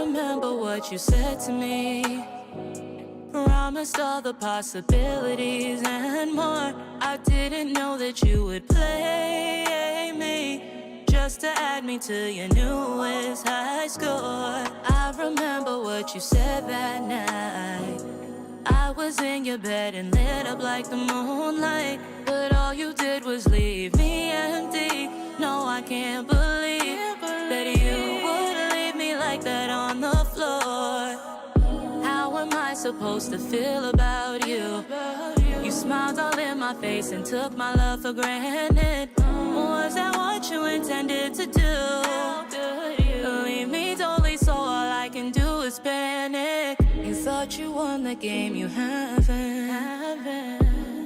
remember what you said to me. Promised all the possibilities and more. I didn't know that you would play me just to add me to your newest high score. I remember what you said that night. I was in your bed and lit up like the moonlight, but all you did was leave me empty. No, I can't believe that you would leave me like that on the floor. How am I supposed to feel about you? You smiled all in my face and took my love for granted. Was that what you intended to do? Leave me totally, so all I can do is panic. You thought you won the game, you haven't.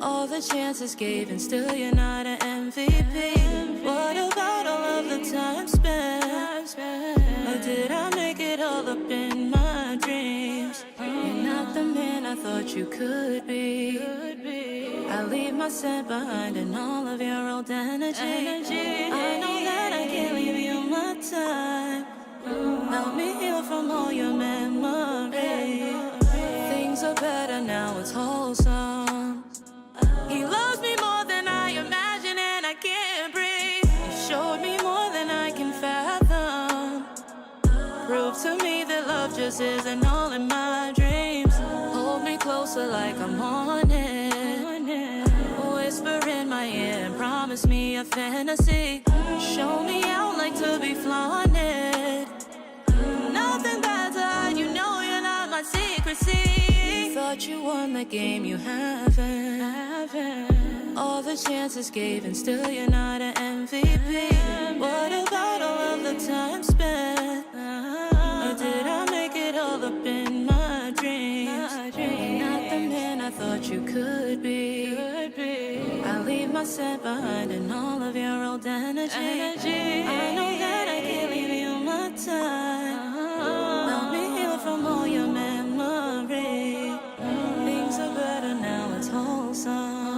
All the chances gave and still you're not an MVP. What about all of the time spent? Or did I make it all up in my dreams? You're not the man I thought you could be. I leave my scent behind and all of your old energy. I know that I can't leave you my time. Help me heal from all your memories. Things are better now, it's wholesome. He loves me more than I imagine and I can't breathe. He showed me more than I can fathom. Prove to me that love just isn't all in my dreams. Hold me closer like I'm on it. Whisper in my ear and promise me a fantasy. Show me out like to be flaunted. Nothing bad to hide, you know you're not my secrecy. You thought you won the game, you haven't. All the chances gave and still you're not an MVP. What about all of the time spent? Or did I make it all up in my dreams? You're not the man I thought you could be. I leave my scent behind and all of your old energy. I know that I can't leave you my time. Help me heal from all your memories. Things are better now, it's wholesome.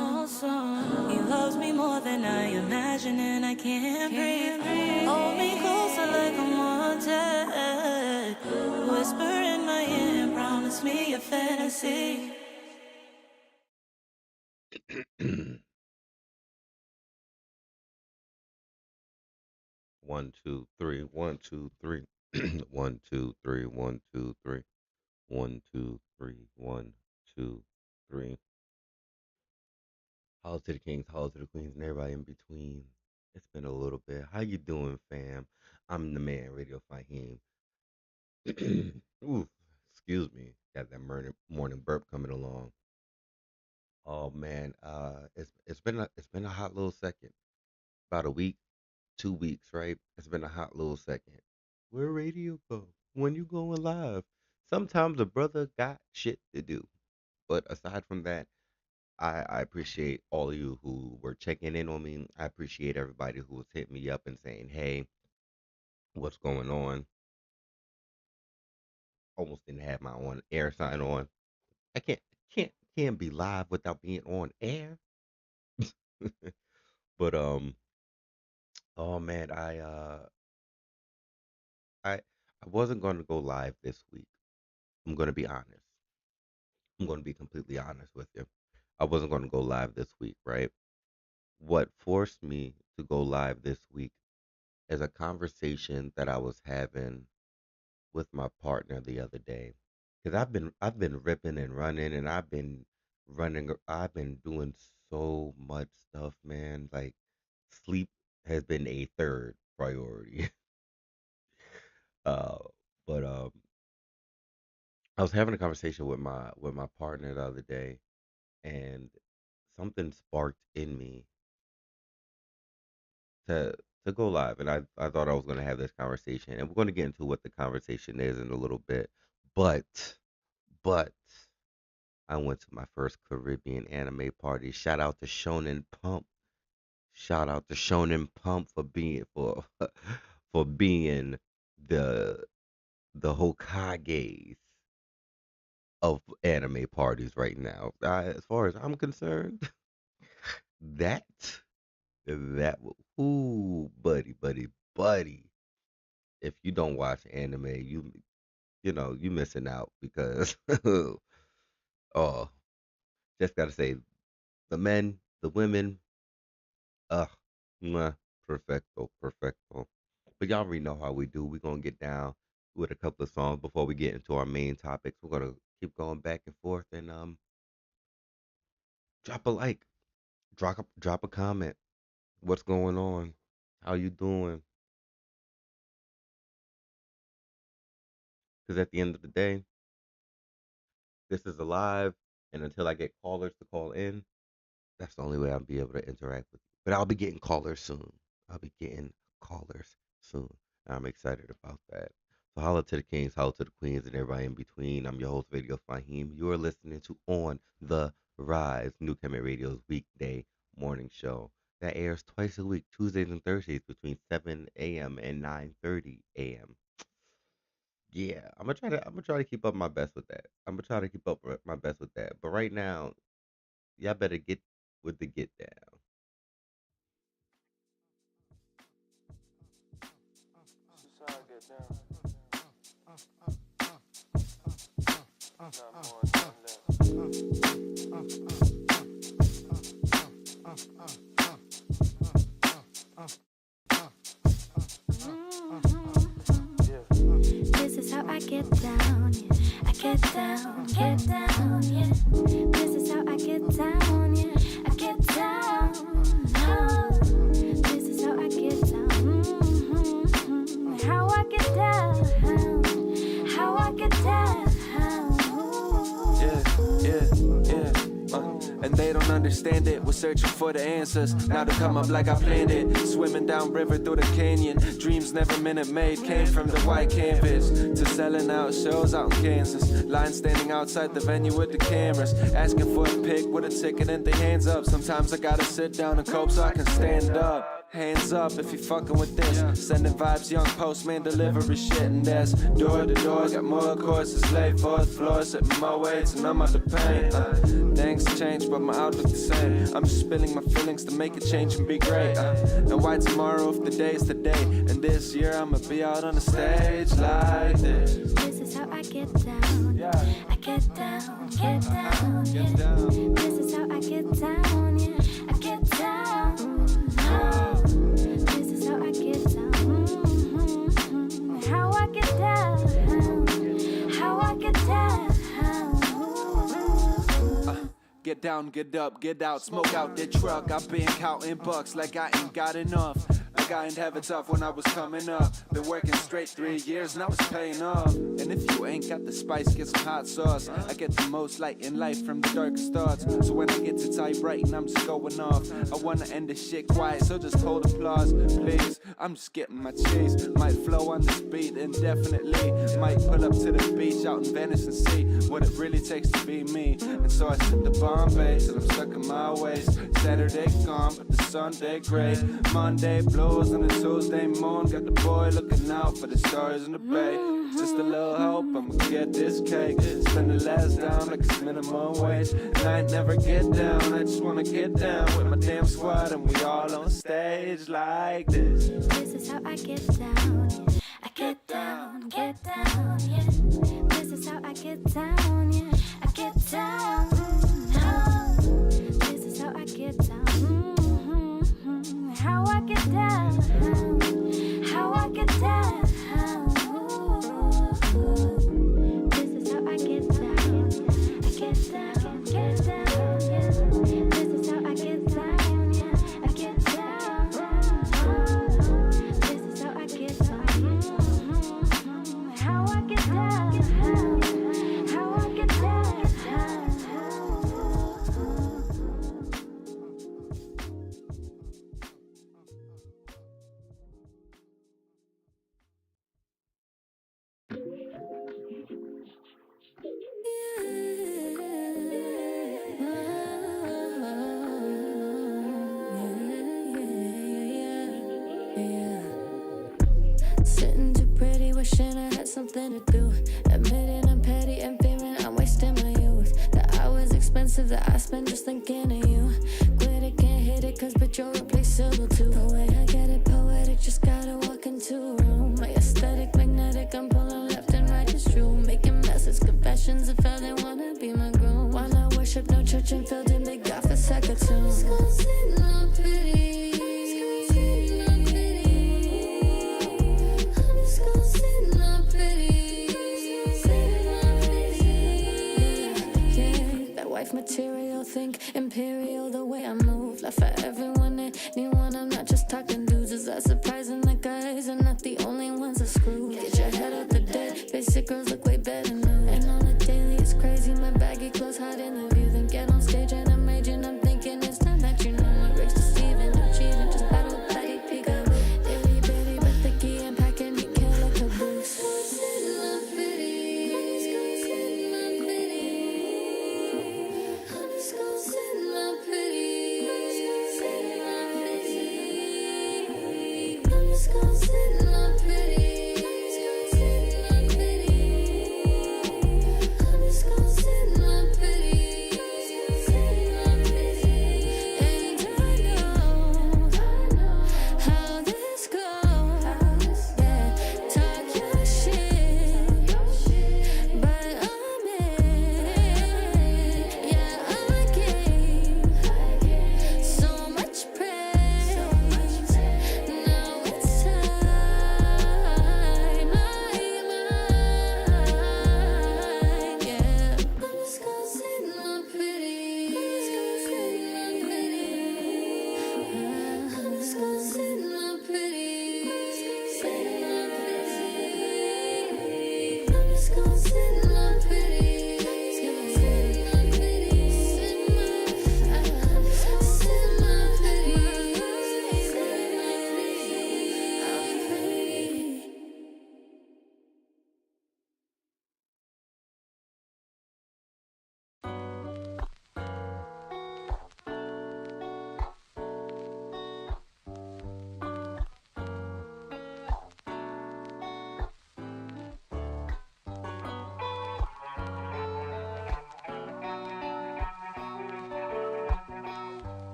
He loves me more than I imagine and I can't breathe. Hold me closer like I'm wanted. Whisper in my ear and promise me a fantasy. One, two, three, 1, 2, 3. 1, 2, 3, 1, 2, 3. 1, 2, 3, 1, 2, 3. Holla to the kings, holla to the queens, and everybody in between. It's been a little bit. How you doing, fam? I'm the man, Radio Faheem. Ooh, excuse me. Got that morning burp coming along. Oh man, it's been a hot little second. About a week, 2 weeks, right? It's been a hot little second. Where radio go? When you going live? Sometimes a brother got shit to do. But aside from that, I appreciate all of you who were checking in on me. I appreciate everybody who was hitting me up and saying, "Hey, what's going on?" Almost didn't have my on air sign on. I can't be live without being on air. But oh man, I wasn't going to go live this week. I'm going to be honest. I'm going to be completely honest with you. I wasn't going to go live this week, right? What forced me to go live this week is a conversation that I was having with my partner the other day. Because I've been ripping and running, and I've been doing so much stuff, man. Like sleep has been a third priority. uh, but I was having a conversation with my partner the other day, and something sparked in me to to go live, and I thought I was going to have this conversation, and we're going to get into what the conversation is in a little bit. But but I went to my first Caribbean anime party. Shout out to Shonen Pump. Shout out to Shonen Pump for being the the Hokages of anime parties right now. As far as I'm concerned, that ooh, buddy. If you don't watch anime, you missing out because oh, just gotta say the men, the women, uh, mwah, perfecto, perfecto. But y'all already know how we do. We're gonna get down with a couple of songs before we get into our main topics. We're gonna keep going back and forth and drop a like, drop a comment. What's going on? How you doing? Because at the end of the day, this is alive, and until I get callers to call in, that's the only way I'll be able to interact with you. But I'll be getting callers soon. I'll be getting callers soon. And I'm excited about that. So holla to the kings, holla to the queens, and everybody in between. I'm your host, Radio Faheem. You are listening to On the Rise, New Kemet Radio's weekday morning show that airs twice a week, Tuesdays and Thursdays between 7 a.m. and 9:30 a.m. Yeah, I'm gonna try to keep up my best with that. I'm gonna try to keep up my best with that. But right now, y'all better get with the get down. This is how I get down, yeah. I get down, yeah. This is how I get down, yeah. I get down. Oh. This is how I get down. How I get down. How I get down. And they don't understand it. We're searching for the answers. Now to come up like I planned it. Swimming down river through the canyon. Dreams never minute made. Came from the white canvas to selling out shows out in Kansas. Line standing outside the venue with the cameras. Asking for a pic with a ticket and their hands up. Sometimes I gotta sit down and cope so I can stand up. Hands up if you fucking with this. Sending vibes, young postman delivery shit. And that's door to door. Got more courses laid, fourth floor. Sitting my weights and I'm out the pain. Things change but my outlook the same. I'm just spilling my feelings to make it change and be great. And why tomorrow if the day's today? And this year I'ma be out on the stage like this. This is how I get down. I get down, yeah. This is how I get down, yeah. I get down. Oh. This is how I get down. How I get down. How I get down. Get down, get up, get out, smoke out the truck. I've been counting bucks like I ain't got enough. Like I ain't have it tough when I was coming up. Been working straight 3 years and I was paying off. And if you ain't got the spice, get some hot sauce. I get the most light in life from the darkest thoughts. So when I get to typewriting, I'm just going off. I wanna end this shit quiet, so just hold applause, please. I'm just getting my cheese. Might flow on this beat indefinitely. Might pull up to the beach out in Venice and see what it really takes to be me. And so I sip the Bombay till I'm stuck in my ways. Saturday gone, but the Sunday great. Monday blues and the Tuesday moon. Got the boy looking out for the stars in the bay. Just a little hope, I'ma get this cake. Spend the last down like it's minimum wage. And I ain't never get down, I just wanna get down with my damn squad. And we all on stage like this. This is how I get down, yeah. I get down, yeah. This is how I get down, yeah. I get down. Oh. This is how I get down. How I get down. How I get down. This is how I get down. I get down, yeah. This is how I get down, yeah. I get down. This is how I get down. How I get down. How I get down. Sitting too pretty, wishing I had something to do. Admitting I'm petty and fearing I'm wasting my youth. The hours expensive that I spend just thinking of you. Quit it, can't hit it, cause but you're replaceable too. The way I get it poetic, just gotta walk into a room. My aesthetic magnetic, I'm pulling left and right, it's true. a tune. I'm just gonna sit in my pretty. I'm just gonna sit in my pretty. Yeah, that wife material, think imperial, the way I move. Like for everyone, anyone, I'm not just talking dudes. Is that surprising that guys are not the only ones that screw? Get your head out the dead. Basic girls look way better now. And on the daily, it's crazy. My baggy clothes hot in the view. Then get on stage and I'm raging. I'm thinking it's time that you know my Rick's to Steven. I'm cheating, just battle Patty Pico. Daily baby, but the key and packing me kill like a boost. I'm just gonna sit in my pretty. I'm just gonna sit in my pretty.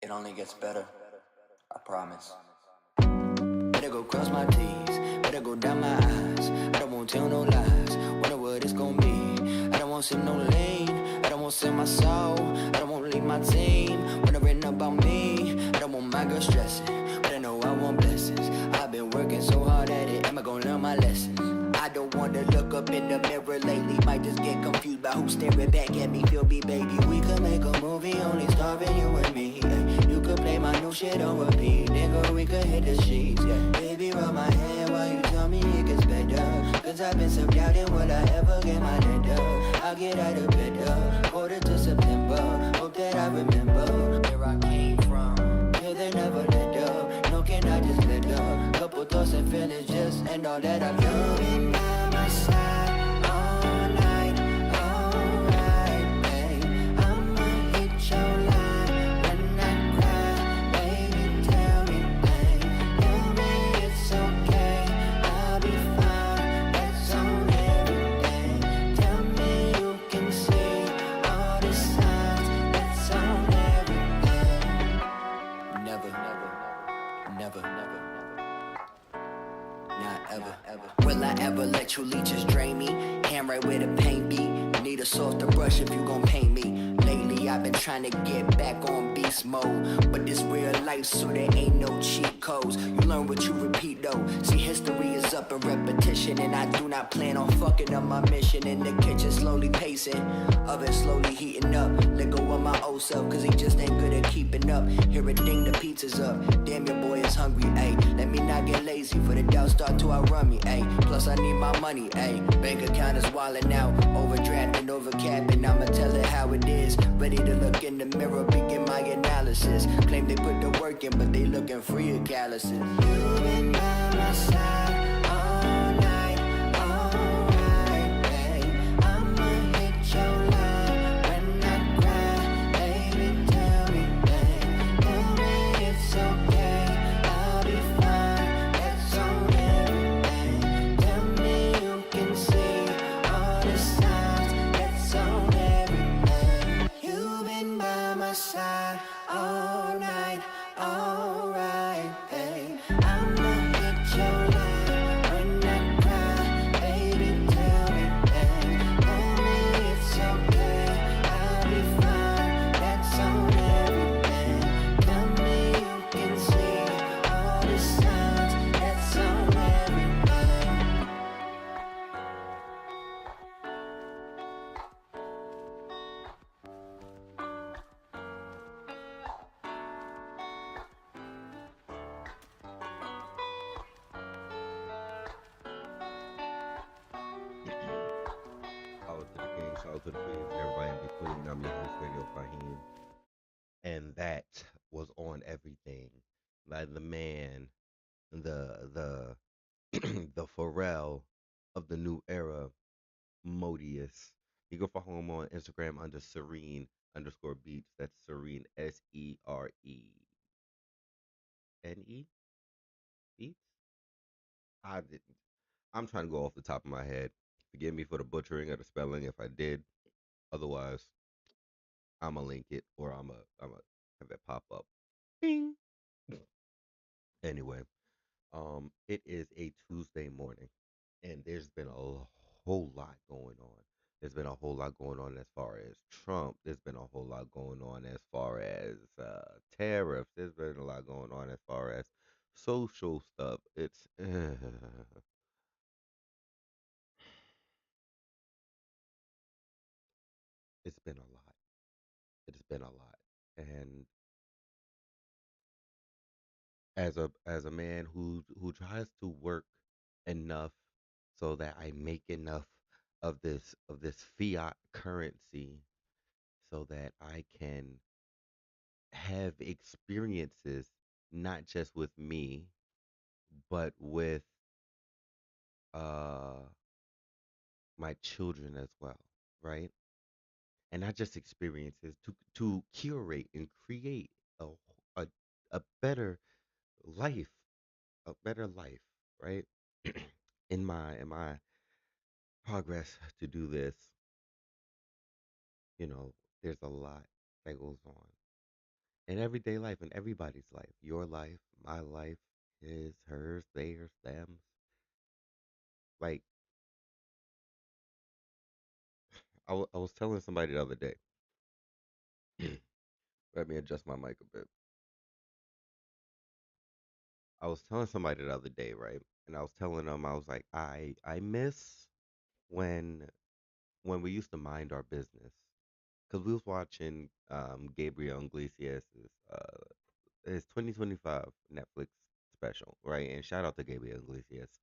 It only gets better, I promise. Better go cross my T's, better go down my eyes. I don't want to tell no lies, wonder what it's gonna be. I don't want to sip no lean, I don't want to sell my soul. I don't want to leave my team, wondering about me. I don't want my girl stressing, but I know I want blessings. I've been working so hard at it, am I gonna learn my lessons? I don't wanna look up in the mirror lately. Might just get confused by who's staring back at me. Feel me, baby. We could make a movie only starring you and me. You could play my new shit on repeat. Nigga, we could hit the sheets. Yeah. Baby, rub my hand while you tell me it gets better. Cause I've been self-doubting, will I ever get my head up? I'll get out of bed up. Quarter to September. Hope that I remember where I came from. Yeah, they never let up. No, can I just let up? Couple thoughts and feelings just and all that I've done. By my side all night, alright, babe. I'ma hit your line when I cry, baby. Tell me, babe. Tell me it's okay, I'll be fine. That's on everything. Tell me you can see all the signs. That's on everything. Never, never, never, never. Not ever, ever. Will I ever let you leeches drain me? Hand right where the paint be. Need a softer brush if you gon' paint me. Lately I've been trying to get back on beast mode, but this real life, so there ain't no cheat codes. You learn what you repeat though. See, history is up in repetition, and I do not plan on fucking up my mission. In the kitchen slowly pacing, oven slowly heating up. Let go of my old self, cause he just ain't good at keeping up. Hear a ding, the pizza's up. Damn, your boy is hungry, ayy. Let me not get lazy, for the doubt start to outrun me, ayy. Plus I need my money, ayy. Bank account is wildin' out, overdrafting, overcapping. I'ma tell it how it is. Ready to look in the mirror, begin my analysis. Claim they put the work in, but they looking free of calluses. You been by my side all night, alright, babe. I'ma hit your line when I cry, baby. Tell me, babe. Tell me it's okay, I'll be fine. That's on everything. Tell me you can see all the signs. That's on everything. You've been by my side all night, alright, babe. I'ma hit your line when I cry, baby. Tell me, babe. Tell me it's okay, I'll be Hello to the queens and everybody in between. I'm your host, Radio Faheem, and that was on everything by the man, the the Pharrell of the new era, Modius. You can follow him on Instagram under Serene underscore Beats. That's Serene SERENE Beats. I didn't. I'm trying to go off the top of my head. Forgive me for the butchering of the spelling if I did. Otherwise, I'ma link it or I'ma have it pop up. Bing. Anyway, it is a Tuesday morning, and there's been a whole lot going on. There's been a whole lot going on as far as Trump. There's been a whole lot going on as far as tariffs. There's been a lot going on as far as social stuff. It's been a lot. It's been a lot, and as a man who tries to work enough so that I make enough of this fiat currency so that I can have experiences not just with me but with uh my children as well, right? And not just experiences to curate and create a a, a better life, a better life, right? In my progress to do this, you know, there's a lot that goes on in everyday life, in everybody's life, your life, my life, his, hers, theirs, them's. Like, I was telling somebody the other day, let me adjust my mic a bit. I was telling somebody the other day, right? And I was telling them, I was like, I miss when when we used to mind our business. Because we was watching Gabriel Iglesias' his 2025 Netflix special, right? And shout out to Gabriel Iglesias.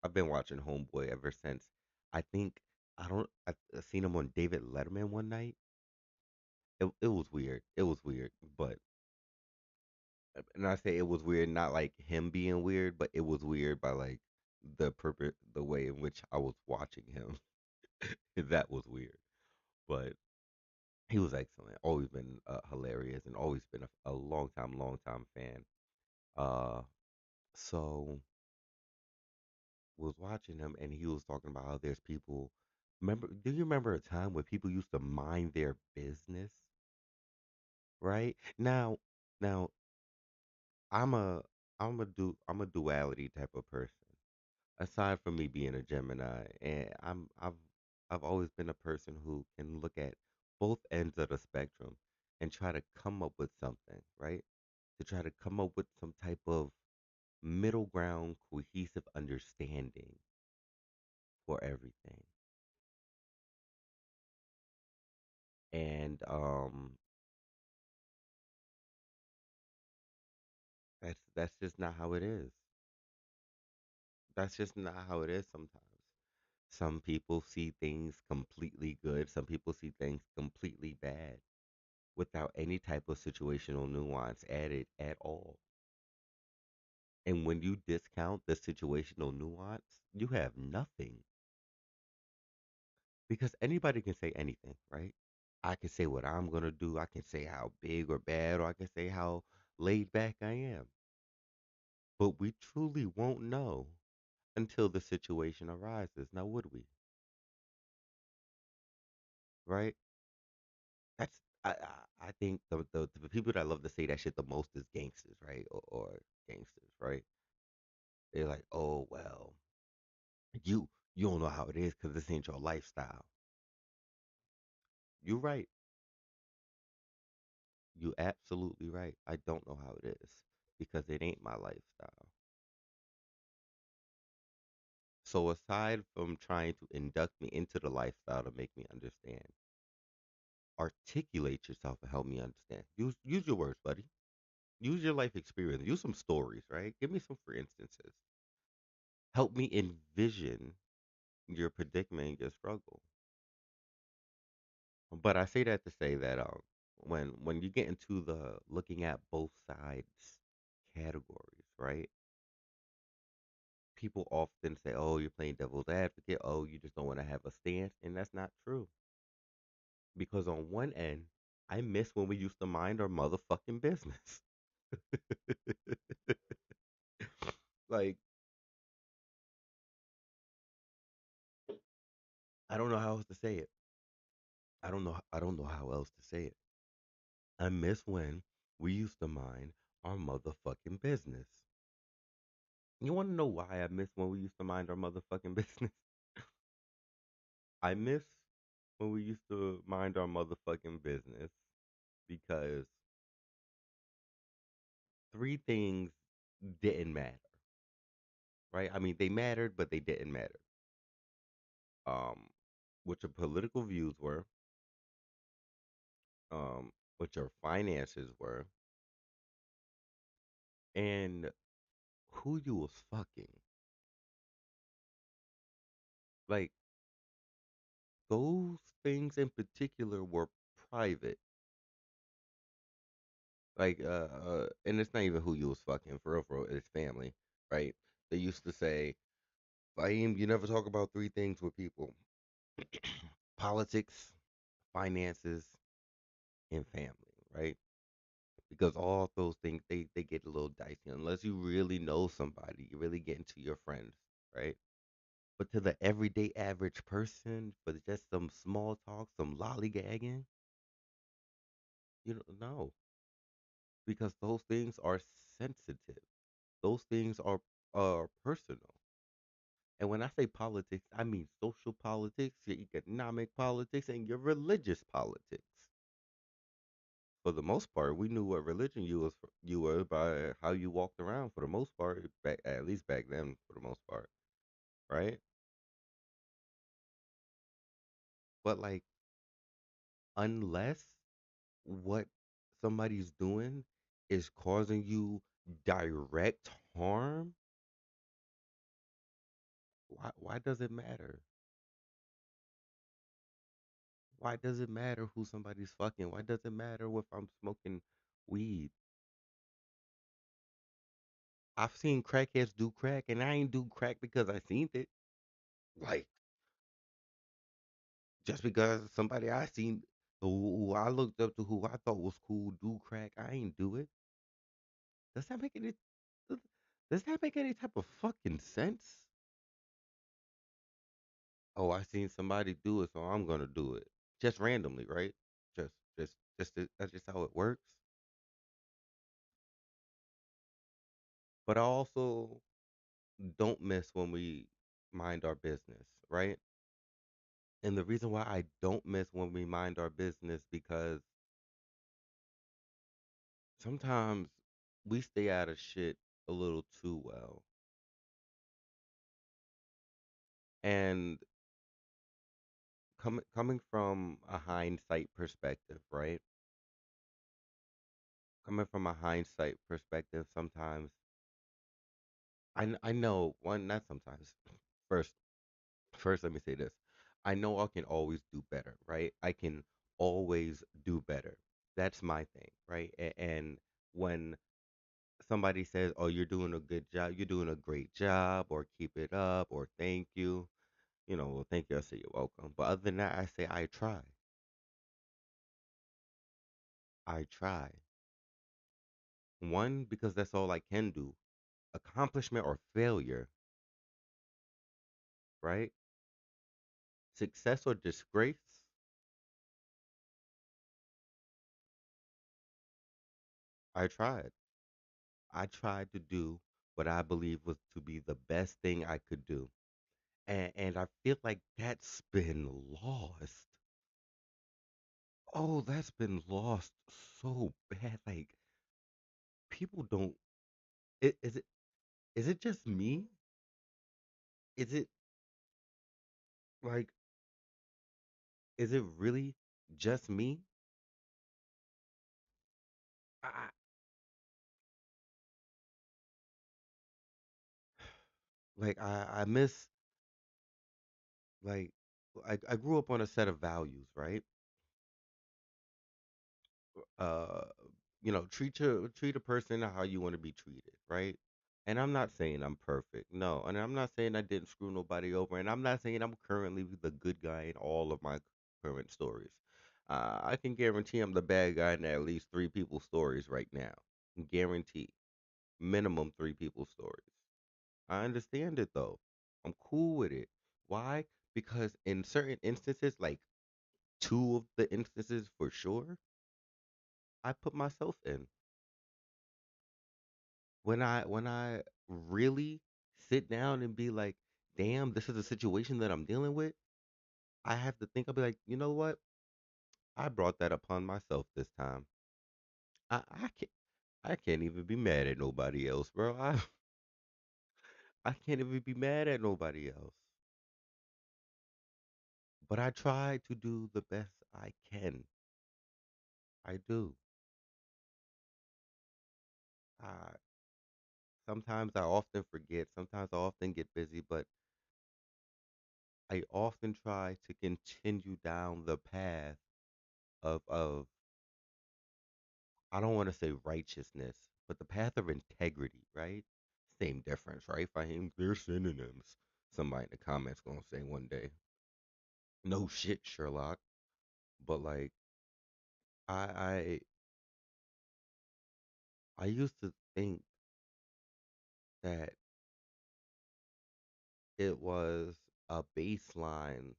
I've been watching Homeboy ever since. I think I seen him on David Letterman one night. It was weird. It was weird, but and I say it was weird, not like him being weird, but it was weird by like the way in which I was watching him. That was weird, but he was excellent. Always been hilarious, and always been a long time fan. Uh, so was watching him and he was talking about how there's people. Do you remember a time when people used to mind their business? Right? Now I'm a I'm a duality type of person. Aside from me being a Gemini, and I've always been a person who can look at both ends of the spectrum and try to come up with something, right? To try to come up with some type of middle ground cohesive understanding for everything. And that's just not how it is. That's just not how it is sometimes. Some people see things completely good, some people see things completely bad without any type of situational nuance added at all. And when you discount the situational nuance, you have nothing because anybody can say anything, right? I can say what I'm going to do, I can say how big or bad, or I can say how laid back I am. But we truly won't know until the situation arises. Now, would we? Right? That's I think the people that love to say that shit the most is gangsters, right? Or gangsters, right? They're like, oh well, you don't know how it is because this ain't your lifestyle. You're right. You absolutely right. I don't know how it is because it ain't my lifestyle. So aside from trying to induct me into the lifestyle to make me understand, articulate yourself and help me understand. Use your words, buddy. Use your life experience. Use some stories, right? Give me some for instances. Help me envision your predicament, your struggle. But I say that to say that when you get into the looking at both sides categories, right? People often say, "Oh, you're playing devil's advocate. Oh, you just don't want to have a stance," and that's not true. Because on one end, I miss when we used to mind our motherfucking business. Like I don't know how else to say it. I don't know how else to say it. I miss when we used to mind our motherfucking business. You want to know why I miss when we used to mind our motherfucking business? I miss when we used to mind our motherfucking business because three things didn't matter, right? I mean, they mattered, but they didn't matter. Um, what your political views were, what your finances were, and who you was fucking. Like those things in particular were private. Like, and it's not even who you was fucking for real, it's family, right? They used to say, Faheem, you never talk about three things with people: politics, finances, and family, right? Because all those things they get a little dicey unless you really know somebody, you really get into your friends, right? But to the everyday average person, for just some small talk, some lollygagging, you don't know because those things are sensitive. Those things are personal. And when I say politics, I mean social politics, your economic politics, and your religious politics. For the most part, we knew what religion you were by how you walked around. For the most part, back at least back then, for the most part, right? But like, unless what somebody's doing is causing you direct harm, why does it matter? Why does it matter who somebody's fucking? Why does it matter if I'm smoking weed? I've seen crackheads do crack, and I ain't do crack because I seen it. Like just because somebody I seen who I looked up to, who I thought was cool, do crack, I ain't do it. Does that make any? Does does that make any type of fucking sense? Oh, I seen somebody do it, so I'm gonna do it. Just randomly, right? Just, that's just how it works. But I also don't miss when we mind our business, right? And the reason why I don't miss when we mind our business because sometimes we stay out of shit a little too well. And coming from a hindsight perspective, right? Coming from a hindsight perspective, sometimes I know one not sometimes. First, first, let me say this: I know I can always do better, right? I can always do better. That's my thing, right? And when somebody says, "Oh, you're doing a good job. You're doing a great job," or "Keep it up," or "Thank you," well, thank you. I say you're welcome. But other than that, I say I try. I try. One, because that's all I can do. Accomplishment or failure, right? Success or disgrace, I tried. I tried to do what I believe was to be the best thing I could do. And I feel like that's been lost. Oh, that's been lost so bad. Like people don't. Is it just me? Is it like is it really just me? I I miss like I grew up on a set of values, right? Uh, treat a person how you want to be treated, right? And I'm not saying I'm perfect, no, and I'm not saying I didn't screw nobody over, and I'm not saying I'm currently the good guy in all of my current stories. I can guarantee I'm the bad guy in at least three people's stories right now. Guarantee, minimum three people's stories. I understand it though. I'm cool with it. Why? Because in certain instances, like two of the instances for sure, I put myself in. When I really sit down and be like, damn, this is a situation that I'm dealing with, I have to think. I'll be like, you know what? I brought that upon myself this time. I can't even be mad at nobody else, bro. I can't even be mad at nobody else. But I try to do the best I can. I do. I Sometimes I often forget, sometimes I often get busy, but I often try to continue down the path of I don't want to say righteousness, but the path of integrity, right? Same difference, right? Faheem, they're synonyms. Somebody in the comments gonna say one day. No shit, Sherlock. But like I I used to think that it was a baseline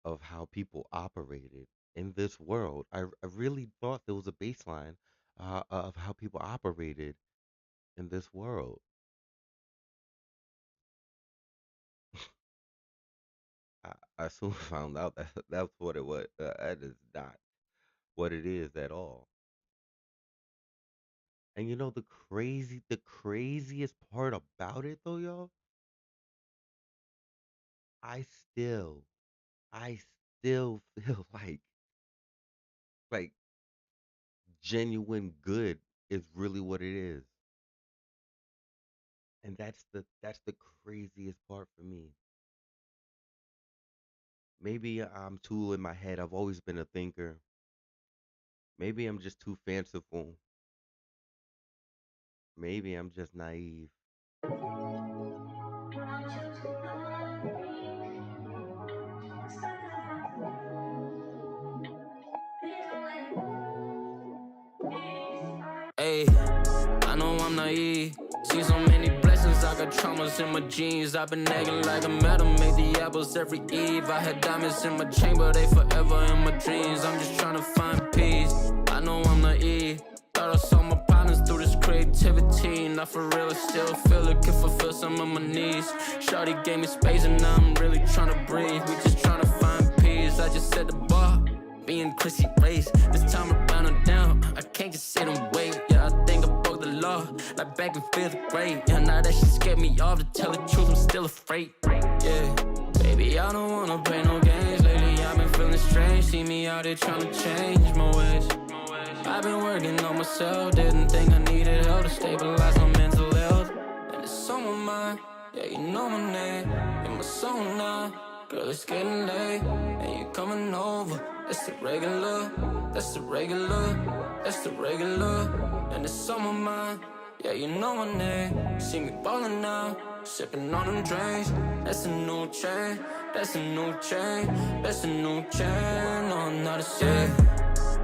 of how people operated in this world. I really thought there was a baseline of how people operated in this world. I soon found out that that's what it was. That is not what it is at all. And you know the craziest part about it though, y'all, I still, I still feel like genuine good is really what it is, and that's the craziest part for me. Maybe I'm too in my head. I've always been a thinker. Maybe I'm just too fanciful. Maybe I'm just naive. Hey, I know I'm naive. Seen so many blessings, I got traumas in my jeans. I've been nagging like a madam, make the apples every eve. I had diamonds in my chamber, they forever in my dreams. I'm just trying to find peace. I know I'm naive. Thought I saw my problems through this creativity. Not for real, I still feel it, can fulfill some of my needs. Shawty gave me space and now I'm really trying to breathe. We just trying to find peace. I just set the bar. Me and Chrissy race. This time around I'm down. I can't just sit and wait. Yeah, I think I broke the law. Like back in 5th grade. Yeah, now that shit scared me off. To tell the truth, I'm still afraid. Yeah, baby, I don't wanna play no games. Lately, I've been feeling strange. See me out here trying to change my ways. I've been working on myself. Didn't think I needed help to stabilize my mental health. And it's on my mind. Yeah, you know my name. In my soul now. Girl, it's getting late. And you coming over. That's the regular. That's the regular. That's the regular. And it's on my mind. Yeah, you know my name. See me ballin' now. Sippin' on them drinks. That's a new chain. That's a new chain. That's a new chain. No, I'm not the same.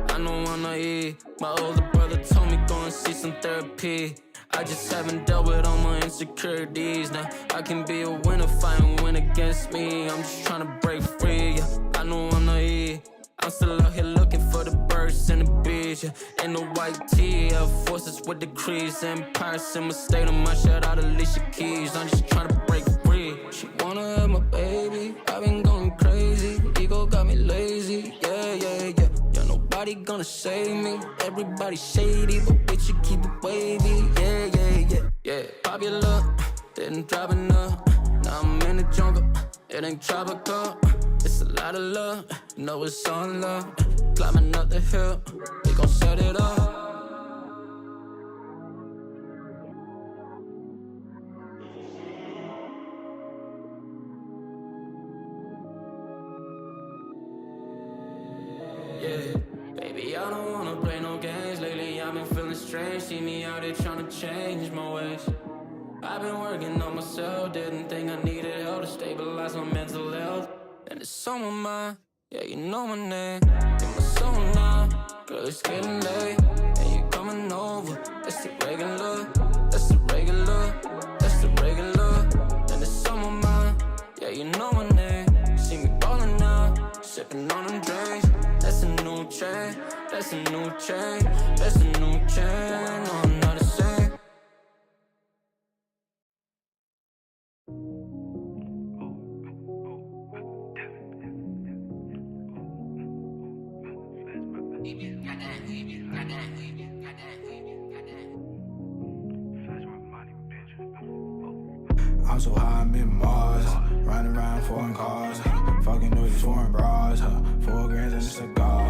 I know I'm naive. My older brother told me go and see some therapy. I just haven't dealt with all my insecurities. Now I can be a winner, fight and win against me. I'm just trying to break free. Yeah, I know I'm naive. I'm still out here looking for the birds and the beach. Yeah, in the white tee, Air Forces with the crease. Empires in my state, my shout out Alicia Keys. I'm just trying to break free. She wanna have my baby. I've been going crazy. Ego got me lazy. Yeah, yeah, yeah. Nobody gonna save me. Everybody shady, but bitch, you keep it wavy. Yeah, yeah, yeah, yeah. Popular, didn't drop enough. Now I'm in the jungle, it ain't tropical. It's a lot of love, you know it's all love. Climbing up the hill, we gon' set it up. Yeah, baby, I don't wanna play no strange, see me out here trying to change my ways. I've been working on myself, didn't think I needed help to stabilize my mental health. And it's on my mind, yeah, you know my name. You're my soul now, girl, it's getting late. And you coming over, that's the regular, that's the regular, that's the regular. And it's on my mind, yeah, you know my name. See me ballin' out, sippin' on them drinks. That's a new chain, that's a new chain, that's a new chain. No, I'm not the same. I'm so high, I'm in Mars, riding around foreign cars, fucking with these foreign bras, 4 grams and a cigar,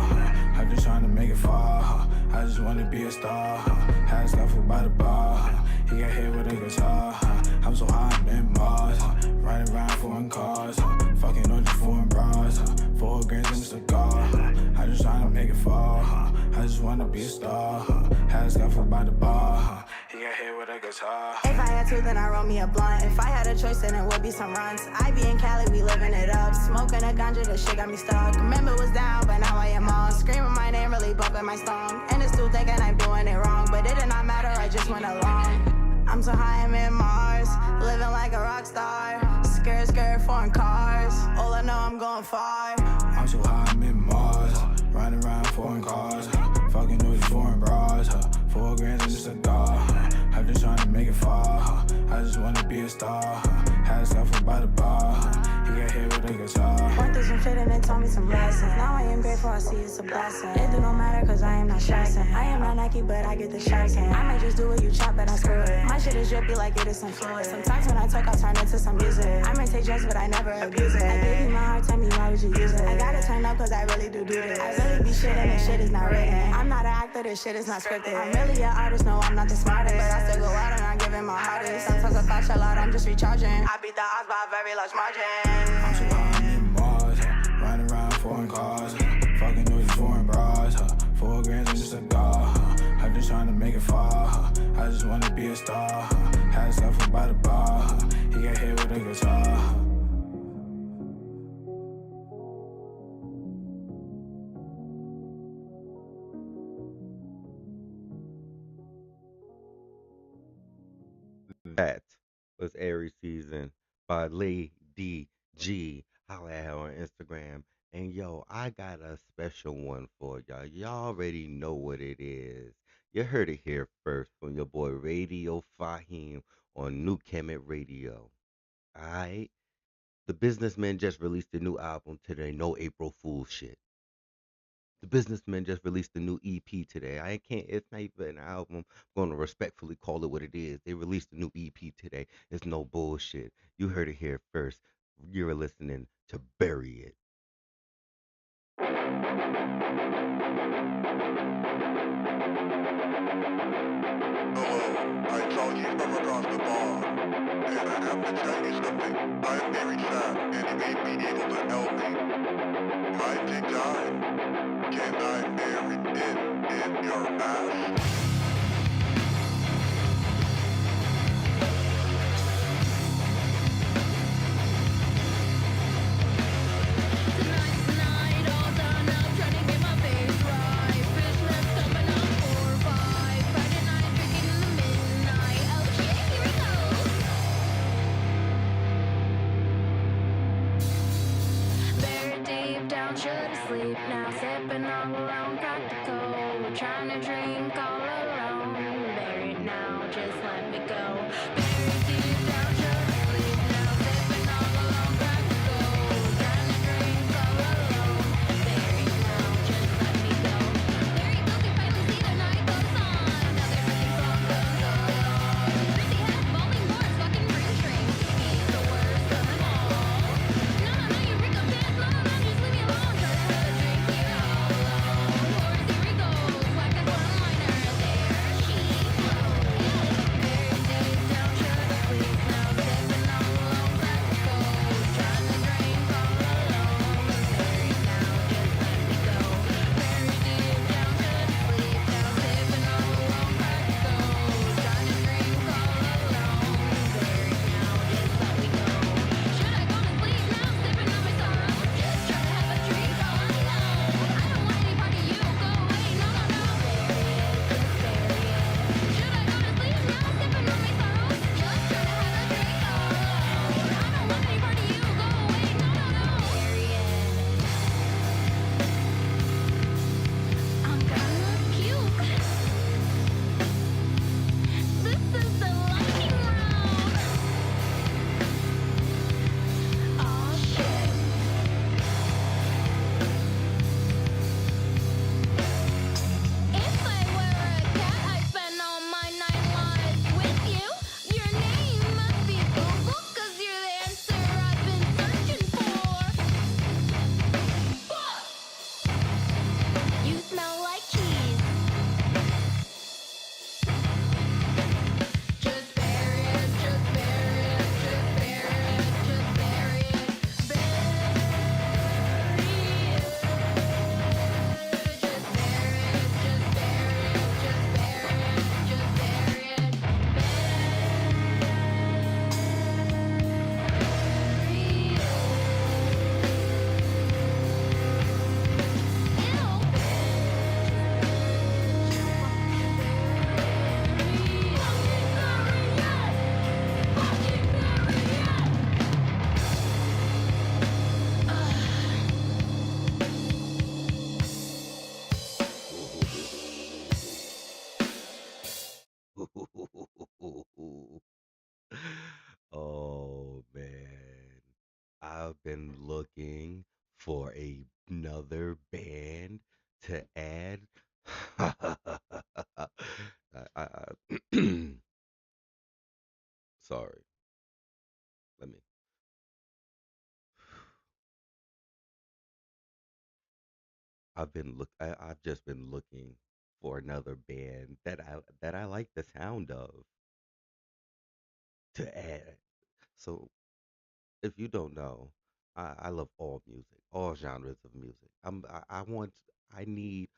I'm just trying to make it far, I just wanna be a star, had a scuffle by the bar, he got hit with a guitar, I'm so high, I'm in Mars, riding around foreign cars, fucking with these foreign bras, 4 grams and a cigar, I just trying to make it far, I just wanna be a star, had a scuffle by the bar, he got hit with a guitar. If I had to, then I roll me a blunt. If I had a choice, then it would be some runs. I be in Cali, we living it up. Smoking a ganja, the shit got me stuck. Remember was down, but now I am on. Screaming my name, really bumping my song. And it's still thinking I'm doing it wrong, but it did not matter, I just went along. I'm so high, I'm in Mars, living like a rock star. Skirt, skirt, foreign cars. All I know, I'm going far. I'm so high, I'm in Mars, riding around foreign cars, fucking with these foreign bras, 4 grams and a cigar, I'm just trying to make it far, I just wanna be a star, had a scuffle by the bar, he got hit with a guitar. Went through some shit and it taught me some lessons. Now I am grateful, I see it's a blessing. It do no matter cause I am not stressing. I am not Nike, but I get the shots in. I might just do what you chop, but I screw it. My shit is drippy like it is some fluid. Sometimes when I talk, I'll turn it to some music. I might take drugs, but I never abuse it. I gave you my heart, tell me why would you use it? I gotta turn up cause I really do this. I really be shit and this shit is not written. I'm not an actor, this shit is not scripted. I'm really an artist, no, I'm not the smartest, but I still go out and I'm giving my hardest. Sometimes I flash a lot, I'm just recharging. I beat the odds by a very large margin. I'm so high, I'm in Mars, riding around foreign cars, fucking with these foreign bras, 4 grams and a cigar, I'm just trying to make it far, I just wanna be a star, had a scuffle by the bar, he got hit with a guitar. That was Aries Season by Lady G. Holla at her on Instagram. And yo, I got a special one for y'all. Y'all already know what it is. You heard it here first from your boy Radio Faheem on New Kemet Radio. Alright? The Businessmen just released a new album today. No April Fool's shit. The Businessmen just released a new EP today. It's not even an album. I'm going to respectfully call it what it is. They released a new EP today. It's no bullshit. You heard it here first. You're listening to Bury It. Hello, I call you from across the bar, and I have to tell you something. I am very sad, and you may be able to help me. My big time. Can I bury it in your ass? Trying to drink all alone. Bury it now, just let me go. Bury it deep down, shut sleep now. Sipping all alone, got to go. Trying to drink all alone. Bury it now, just let me go. There you go, can finally see the night goes on. Another drinking song comes on. Busy head, bowling boards, fucking drink strings. He's the worst of them all. No, you Rico dance, no, just leave me alone. Try to have a drink here all alone. Horsey Rico's like a one-liner there. She, very deep down. been looking for another band to add. Sorry. Let me. I've just been looking for another band that I like the sound of to add. So if you don't know, I love all music, all genres of music. I need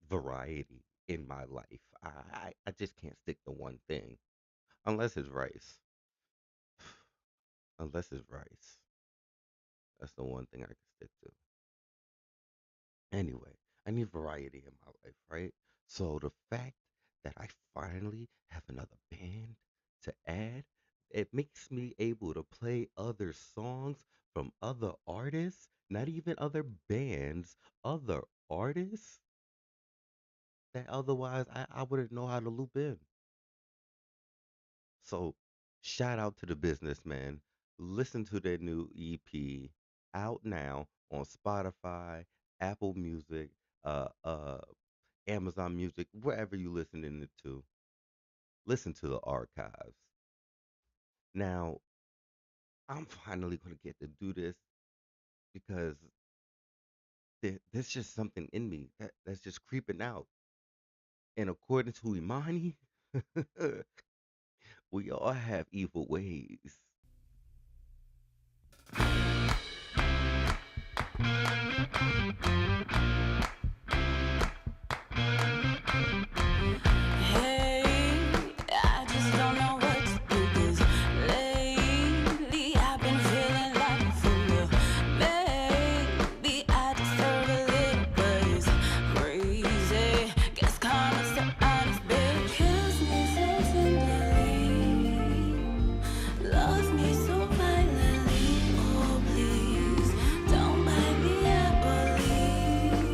variety in my life. I just can't stick to one thing unless it's rice. Unless it's rice. That's the one thing I can stick to. Anyway, I need variety in my life, right? So the fact that I finally have another band to add, it makes me able to play other songs from other artists, not even other bands, other artists that otherwise I wouldn't know how to loop in. So shout out to the businessman. Listen to their new EP out now on Spotify, Apple Music, Amazon Music, wherever you listening it to. Listen to the archives. Now, I'm finally going to get to do this because there's just something in me that's just creeping out. And according to Imani, we all have evil ways. Hey, I just don't know what to do 'cause lately I've been feeling like a fool. Maybe I deserve a little, but it's crazy. Guess karma's the honest bitch. Kiss me so tenderly, love me so violently. Oh please, don't bite me, I believe.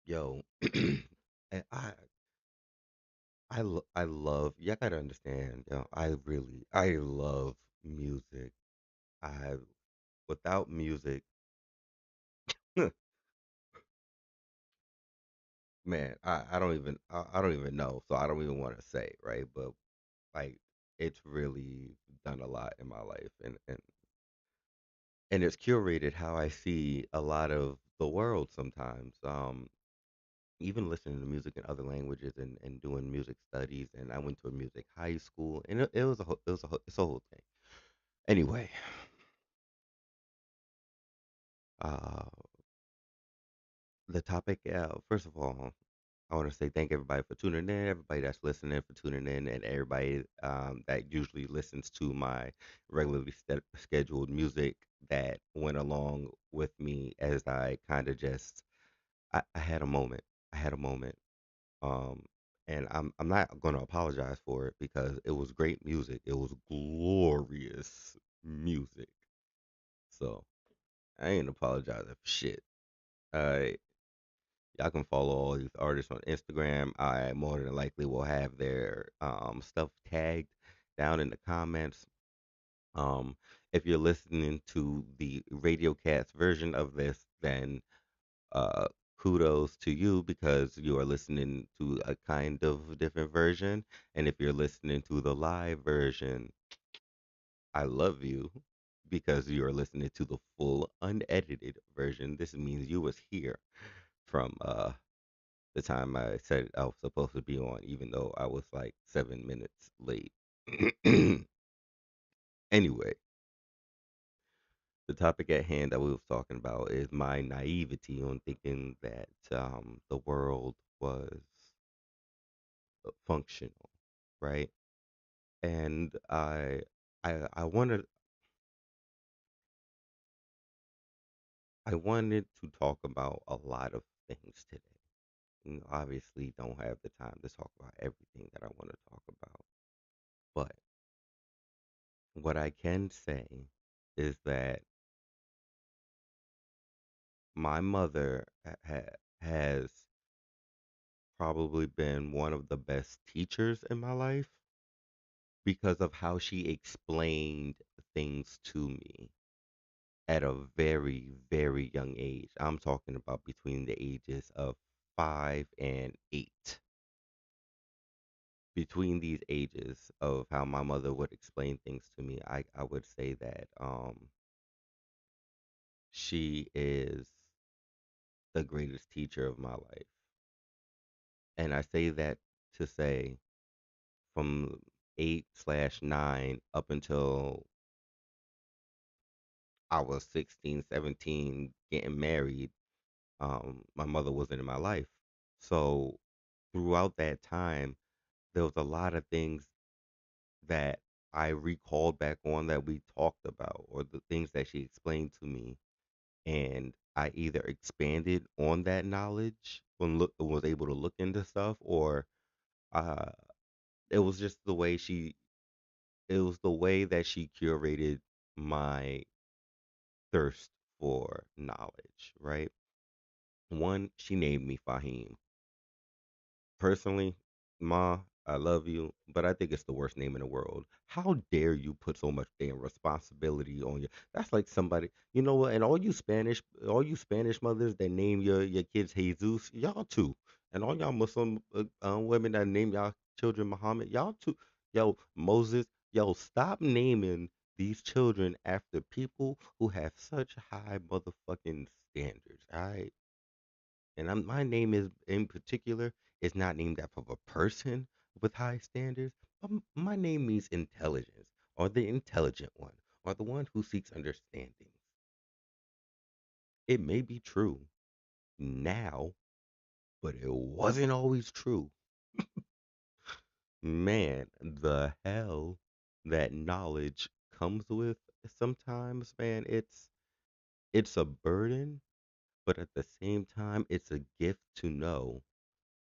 Yo, and I love. You gotta understand. I love music. I Without music, man, I don't even know. So I don't even want to say, right? But like, it's really done a lot in my life, and it's curated how I see a lot of the world sometimes. Even listening to music in other languages and doing music studies, and I went to a music high school, and it was it's a whole thing. Anyway, uh, the topic. First of all, I want to say thank everybody for tuning in, everybody that's listening for tuning in, and everybody that usually listens to my regularly scheduled music that went along with me as I kind of just I had a moment. I had a moment. Um, and I'm not going to apologize for it because it was great music. It was glorious music. So I ain't apologizing for shit. Alright. Y'all can follow all these artists on Instagram. I more than likely will have their stuff tagged down in the comments. Um, if you're listening to the Radio Cats version of this, then uh, kudos to you because you are listening to a kind of different version. And if you're listening to the live version, I love you because you are listening to the full unedited version. This means you was here from the time I said I was supposed to be on, even though I was like 7 minutes late. Anyway, the topic at hand that we was talking about is my naivety on thinking that the world was functional, right? And I wanted to talk about a lot of things today. Obviously, don't have the time to talk about everything that I want to talk about, but what I can say is that my mother has probably been one of the best teachers in my life because of how she explained things to me at a very, very young age. I'm talking about between the ages of 5 and 8. Between these ages of how my mother would explain things to me, I would say that she is the greatest teacher of my life. And I say that to say from 8/9 up until I was 16, 17, getting married, my mother wasn't in my life. So throughout that time, there was a lot of things that I recalled back on that we talked about, or the things that she explained to me, and I either expanded on that knowledge when look was able to look into stuff, or uh, it was just the way she it was the way that she curated my thirst for knowledge, right? One, she named me Faheem. Personally, Ma, I love you, but I think it's the worst name in the world. How dare you put so much damn responsibility on you? That's like somebody, you know what? And all you Spanish mothers that name your kids Jesus, y'all too, and all y'all Muslim women that name y'all children Muhammad, y'all too. Yo, Moses, yo, stop naming these children after people who have such high motherfucking standards. All right, and my name is in particular is not named after a person with high standards, but my name means intelligence, or the intelligent one, or the one who seeks understanding. It may be true now, but it wasn't always true. Man, the hell that knowledge comes with sometimes, man, it's a burden, but at the same time, it's a gift to know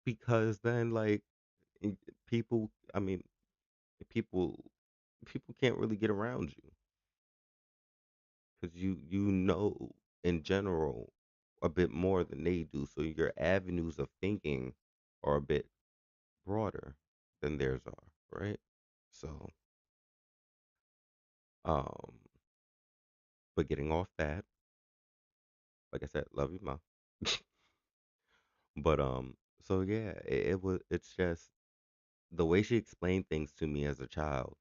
because then like and people I mean people people can't really get around you because you know in general a bit more than they do. So your avenues of thinking are a bit broader than theirs are, right? So, um, but getting off that, like I said, love you, mom. But so yeah, it's just the way she explained things to me as a child,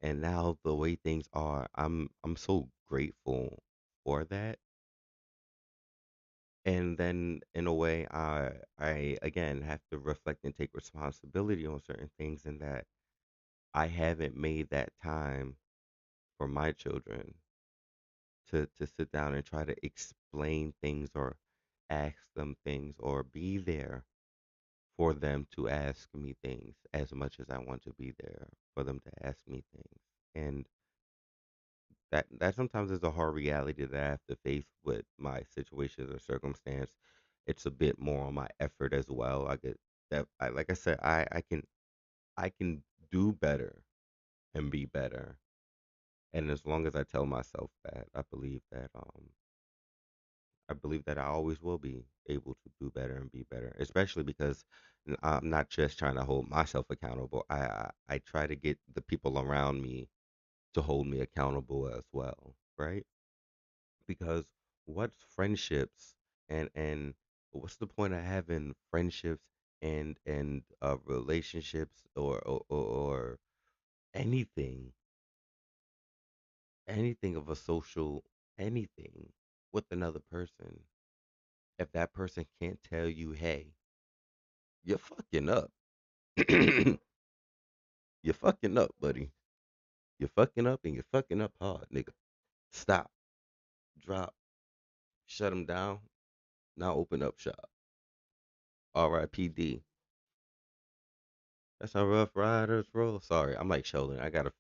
and now the way things are, I'm so grateful for that. And then in a way, I again have to reflect and take responsibility on certain things, in that I haven't made that time for my children to sit down and try to explain things, or ask them things, or be there for them to ask me things as much as I want to be there for them to ask me things. And that sometimes is a hard reality that I have to face with my situations or circumstance. It's a bit more on my effort as well. I get that like I said, I can do better and be better. And as long as I tell myself that, I believe that I always will be able to do better and be better, especially because I'm not just trying to hold myself accountable. I try to get the people around me to hold me accountable as well, right? Because what's friendships, and what's the point of having friendships and relationships, or anything, anything of a social anything with another person, if that person can't tell you, hey, you're fucking up. You're fucking up, buddy. You're fucking up, and you're fucking up hard, nigga. Stop. Drop. Shut them down. Now open up shop. R.I.P.D. That's how Rough Riders roll. Sorry, I'm like Sheldon. I gotta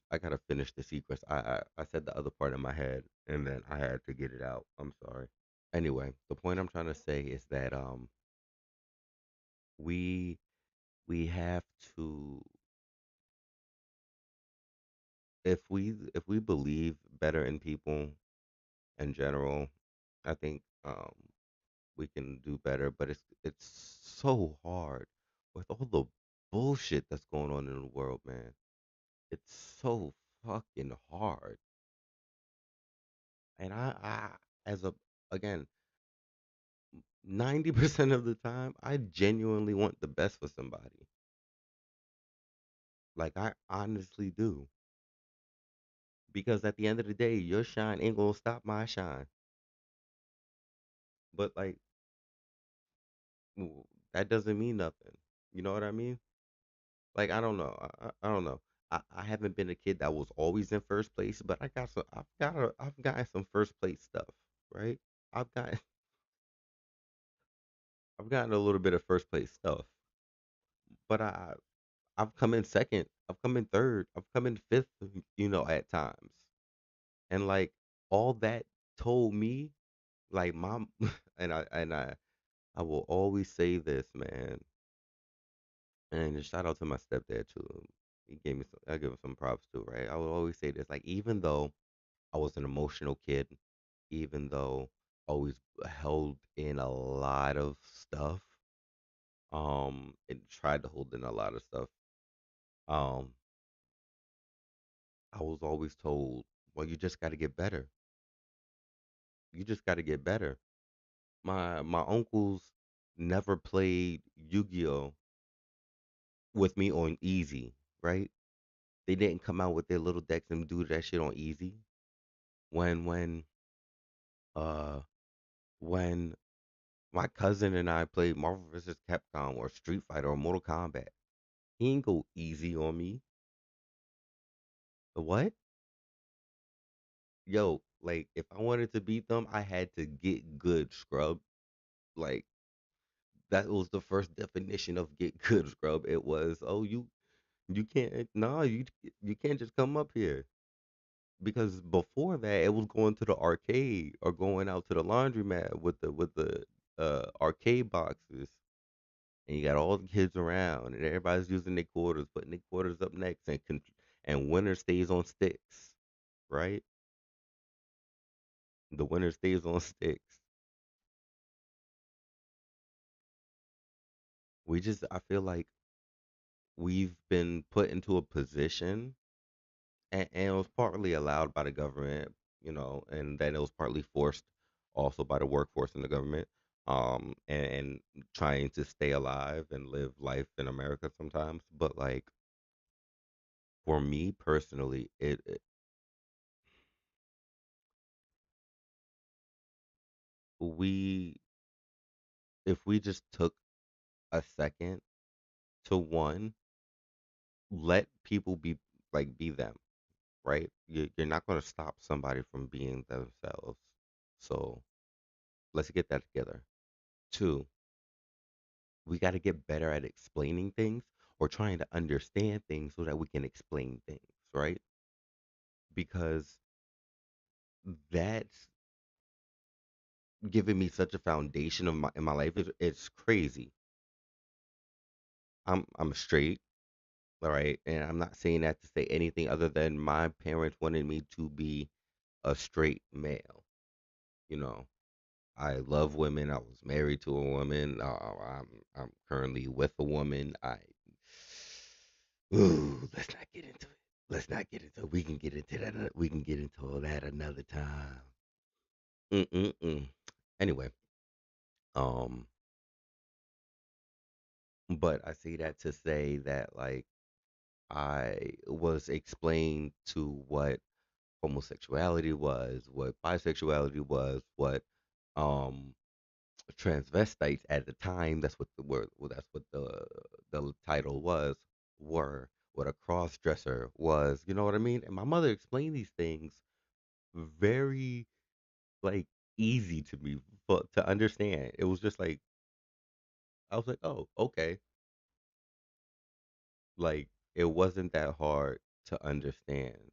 finish the sequence. I said the other part in my head, and then I had to get it out. I'm sorry. Anyway, the point I'm trying to say is that we we have to, if we believe better in people in general, I think we can do better. But it's so hard with all the bullshit that's going on in the world, man. It's so fucking hard. And I as a again, 90% of the time, I genuinely want the best for somebody. Like I honestly do. Because at the end of the day, your shine ain't gonna stop my shine. But like that doesn't mean nothing. You know what I mean? Like I don't know. I don't know. I haven't been a kid that was always in first place, but I've gotten some first place stuff, right? I've got I've gotten a little bit of first place stuff, but I've come in second, I've come in third, I've come in fifth, at times. And like all that told me, like mom, and I will always say this, man. And shout out to my stepdad too. He gave me some, I give him some props too, right? I will always say this, like even though I was an emotional kid, even though I always held in a lot of stuff, and tried to hold in a lot of stuff, um, I was always told, well, you just got to get better. You just got to get better. My uncles never played Yu-Gi-Oh with me on easy, right? They didn't come out with their little decks and do that shit on easy. When uh when my cousin and I played Marvel vs. Capcom or Street Fighter or Mortal Kombat, he ain't go easy on me. The what? Yo, like if I wanted to beat them, I had to get good, scrub. Like that was the first definition of get good, scrub. It was, oh, you can't, no, you can't just come up here. Because before that, it was going to the arcade or going out to the laundromat with the arcade boxes, and you got all the kids around, and everybody's using their quarters, putting their quarters up next, and winner stays on sticks, right? The winner stays on sticks. I feel like we've been put into a position, and it was partly allowed by the government, and then it was partly forced also by the workforce and the government, and trying to stay alive and live life in America sometimes. But like for me personally, we if we just took a second to one, let people be them, right? You're not going to stop somebody from being themselves. So let's get that together. Two, we got to get better at explaining things or trying to understand things so that we can explain things, right? Because that's given me such a foundation of in my life. It's crazy. I'm straight, all right, and I'm not saying that to say anything other than my parents wanted me to be a straight male. You know, I love women. I was married to a woman. I'm currently with a woman. Ooh, let's not get into it. Let's not get into it. We can get into that. We can get into all that another time. Mm-mm-mm. Anyway, um, but I say that to say that like I was explained to what homosexuality was, what bisexuality was, what um transvestites at the time. That's what the word. Well, that's what the title was. Were what a cross dresser was. You know what I mean? And my mother explained these things very like easy to me but to understand. It was just like I was like, oh, okay. Like it wasn't that hard to understand.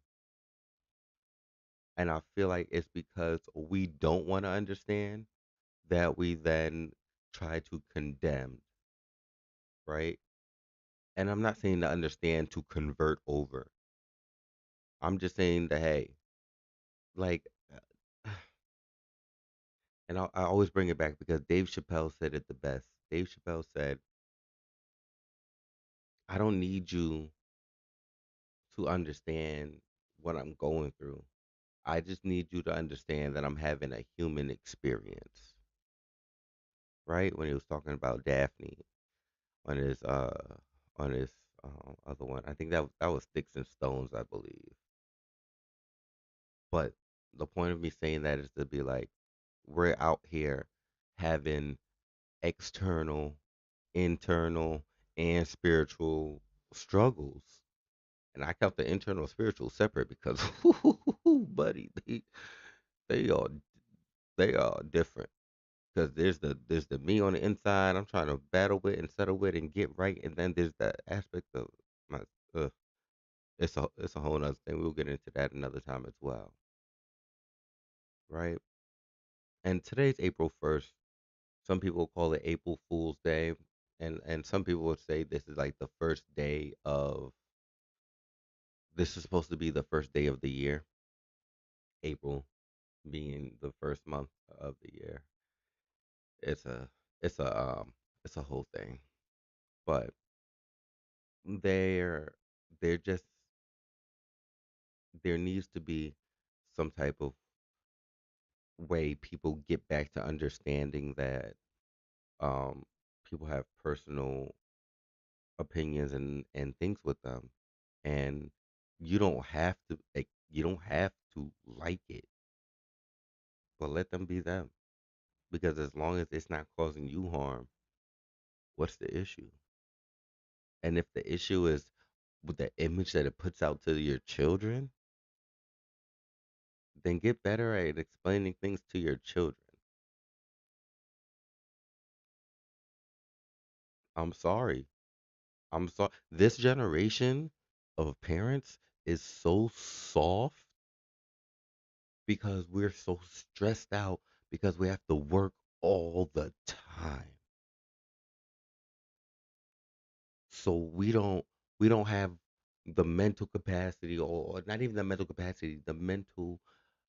And I feel like it's because we don't want to understand that we then try to condemn, right? And I'm not saying to understand to convert over. I'm just saying that hey, like, and I always bring it back because Dave Chappelle said it the best. Dave Chappelle said, "I don't need you to understand what I'm going through. I just need you to understand that I'm having a human experience." Right when he was talking about Daphne on his other one, I think that was Sticks and Stones, I believe. But the point of me saying that is to be like, we're out here having external, internal, and spiritual struggles. And I count the internal spiritual separate because, buddy, they are they are different. Because there's the me on the inside I'm trying to battle with and settle with and get right, and then there's that aspect of my. Uh, it's a whole nother thing. We'll get into that another time as well, right? And today's April 1st. Some people call it April Fool's Day, and some people would say this is like the first day of. This is supposed to be the first day of the year. April being the first month of the year. It's a it's a it's a whole thing, but there there just there needs to be some type of way people get back to understanding that um people have personal opinions and things with them, and you don't have to like it, but let them be them, because as long as it's not causing you harm, what's the issue? And if the issue is with the image that it puts out to your children, then get better at explaining things to your children. I'm sorry. I'm sorry. This generation of parents is so soft because we're so stressed out because we have to work all the time. So we don't have the mental capacity, or not even the mental capacity, the mental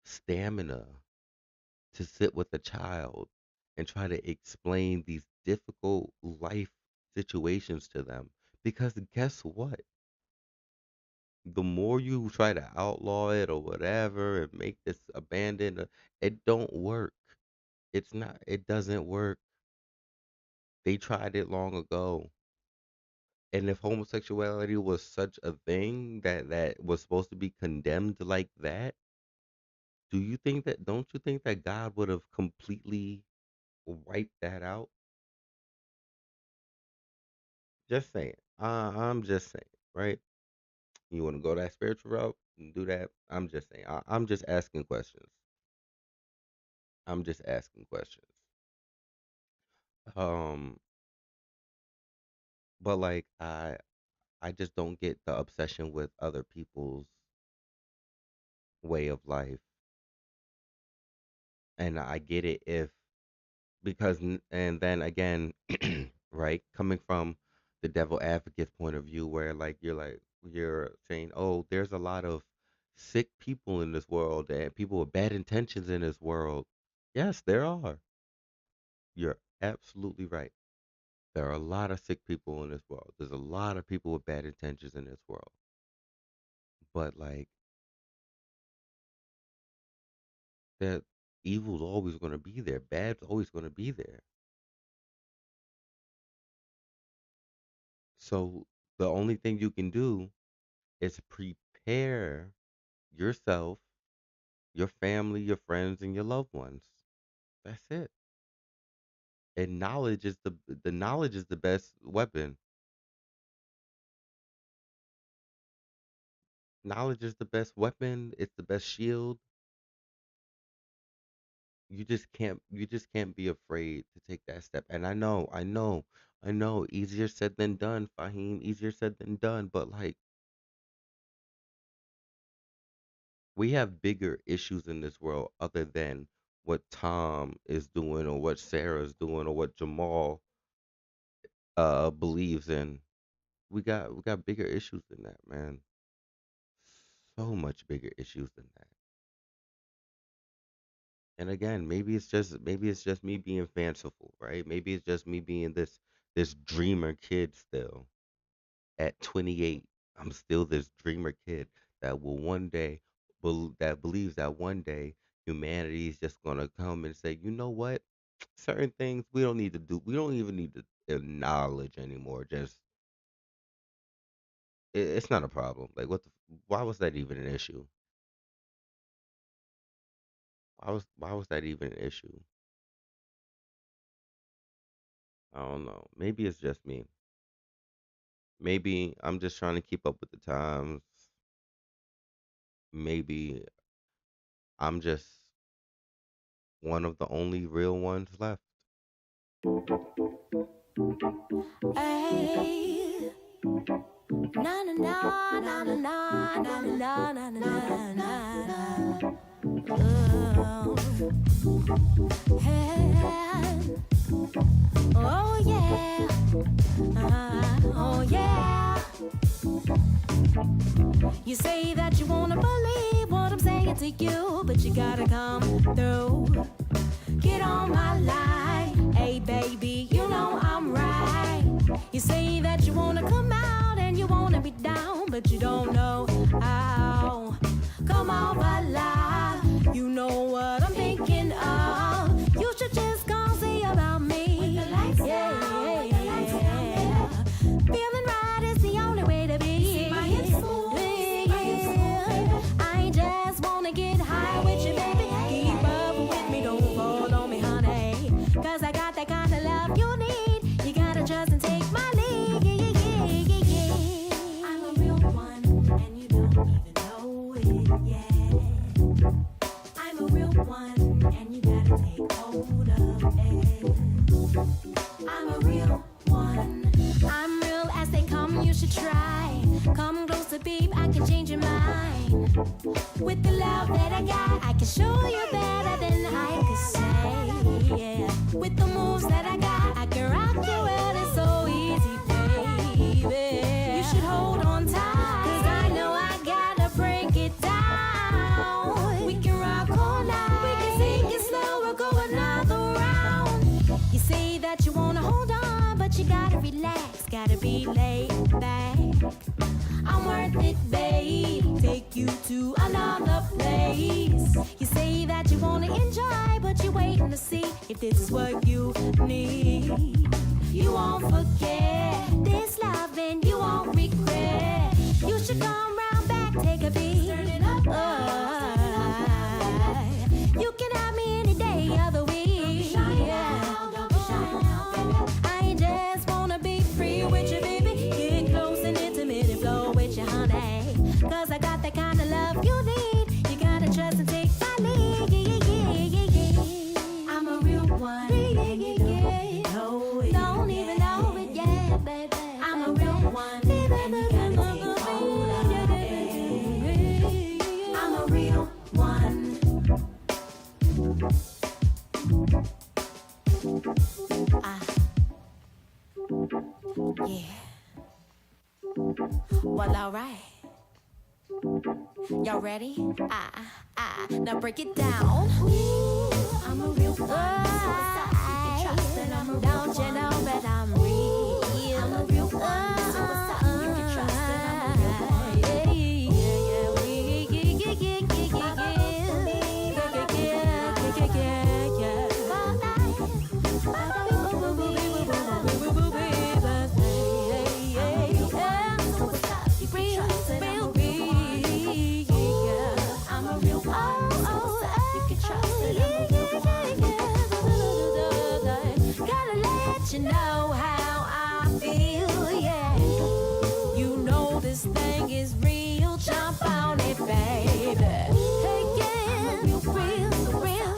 stamina to sit with a child and try to explain these difficult life situations to them. Because guess what? The more you try to outlaw it or whatever and make this abandoned, it don't work. It doesn't work. They tried it long ago. And if homosexuality was such a thing that was supposed to be condemned like that, don't you think that God would have completely wiped that out? Just saying. I'm just saying, right? You want to go that spiritual route and do that? I'm just saying. I'm just asking questions. I'm just asking questions. Um, but like I just don't get the obsession with other people's way of life. And I get it if because and then again, right, coming from the devil advocate's point of view where you're saying, "Oh, there's a lot of sick people in this world and people with bad intentions in this world." Yes, there are. You're absolutely right. There are a lot of sick people in this world. There's a lot of people with bad intentions in this world. But like that evil's always going to be there. Bad's always going to be there. So the only thing you can do is prepare yourself, your family, your friends, and your loved ones. That's it. And knowledge is the knowledge is the best weapon. Knowledge is the best weapon. It's the best shield. You just can't be afraid to take that step. And I know, easier said than done, Faheem. Easier said than done. But like we have bigger issues in this world other than what Tom is doing or what Sarah's doing or what Jamal believes in. We got bigger issues than that, man. So much bigger issues than that. And again, maybe it's just me being fanciful, right? Maybe it's just me being this dreamer kid still. At 28, I'm still this dreamer kid that will one day that believes that one day humanity is just gonna come and say, you know what? Certain things we don't need to do. We don't even need to acknowledge anymore. Just it's not a problem. Like why was that even an issue? Why was that even an issue? I don't know. Maybe it's just me. Maybe I'm just trying to keep up with the times. Maybe I'm just one of the only real ones left. Ay, na na na na na na na na na na na. Oh, hey, oh yeah, oh yeah. You say that you wanna believe what I'm saying to you, but you gotta come through. Get on my line, hey baby, you know I'm right. You say that you wanna come out and you wanna be down, but you don't know how. Come on, alive, you know what I'm thinking of. You should just come see about me. Yeah, feeling right is the only way to be. I just wanna get high with you, baby. Keep up with me, don't fall on me, honey. Cause I got that kind of love you need. You gotta trust and take my lead. I'm a real one, and you don't even know it, yeah. I'm a real one, and you gotta take hold of it. I'm a real one. I'm real as they come, you should try. Come closer, babe, I can change your mind. With the love that I got, I can show you better than I could say, yeah. With the moves that I got, I can rock you well, it's so easy, baby. You should hold on tight, cause I know I gotta break it down. We can rock all night, we can sing it slow, we'll go another round. You say that you wanna hold on, but you gotta gotta relax, gotta be laid back. I'm worth it, babe. Take you to another place. You say that you wanna enjoy, but you're waiting to see if this is what you need. You won't forget this love, and you won't regret. You should come round back, take a beat. You can have me any day of the week. I just wanna be free with you, baby. Get close and intimate and flow with you, honey. Cause I got that kind of love you need. You gotta trust and take my lead. I'm a real one. Don't even know it yet, baby. I'm a real one. And you gotta take hold of it. I'm a real one. Yeah. Well, alright. Y'all ready? Now break it down. Ooh, I'm a real one. Don't you know that I'm real? I'm a real one. So what's up? You can trust that I'm a real one. You know how I feel, yeah. You know this thing is real. Jump on it, baby. Hey, yeah, real, real, real,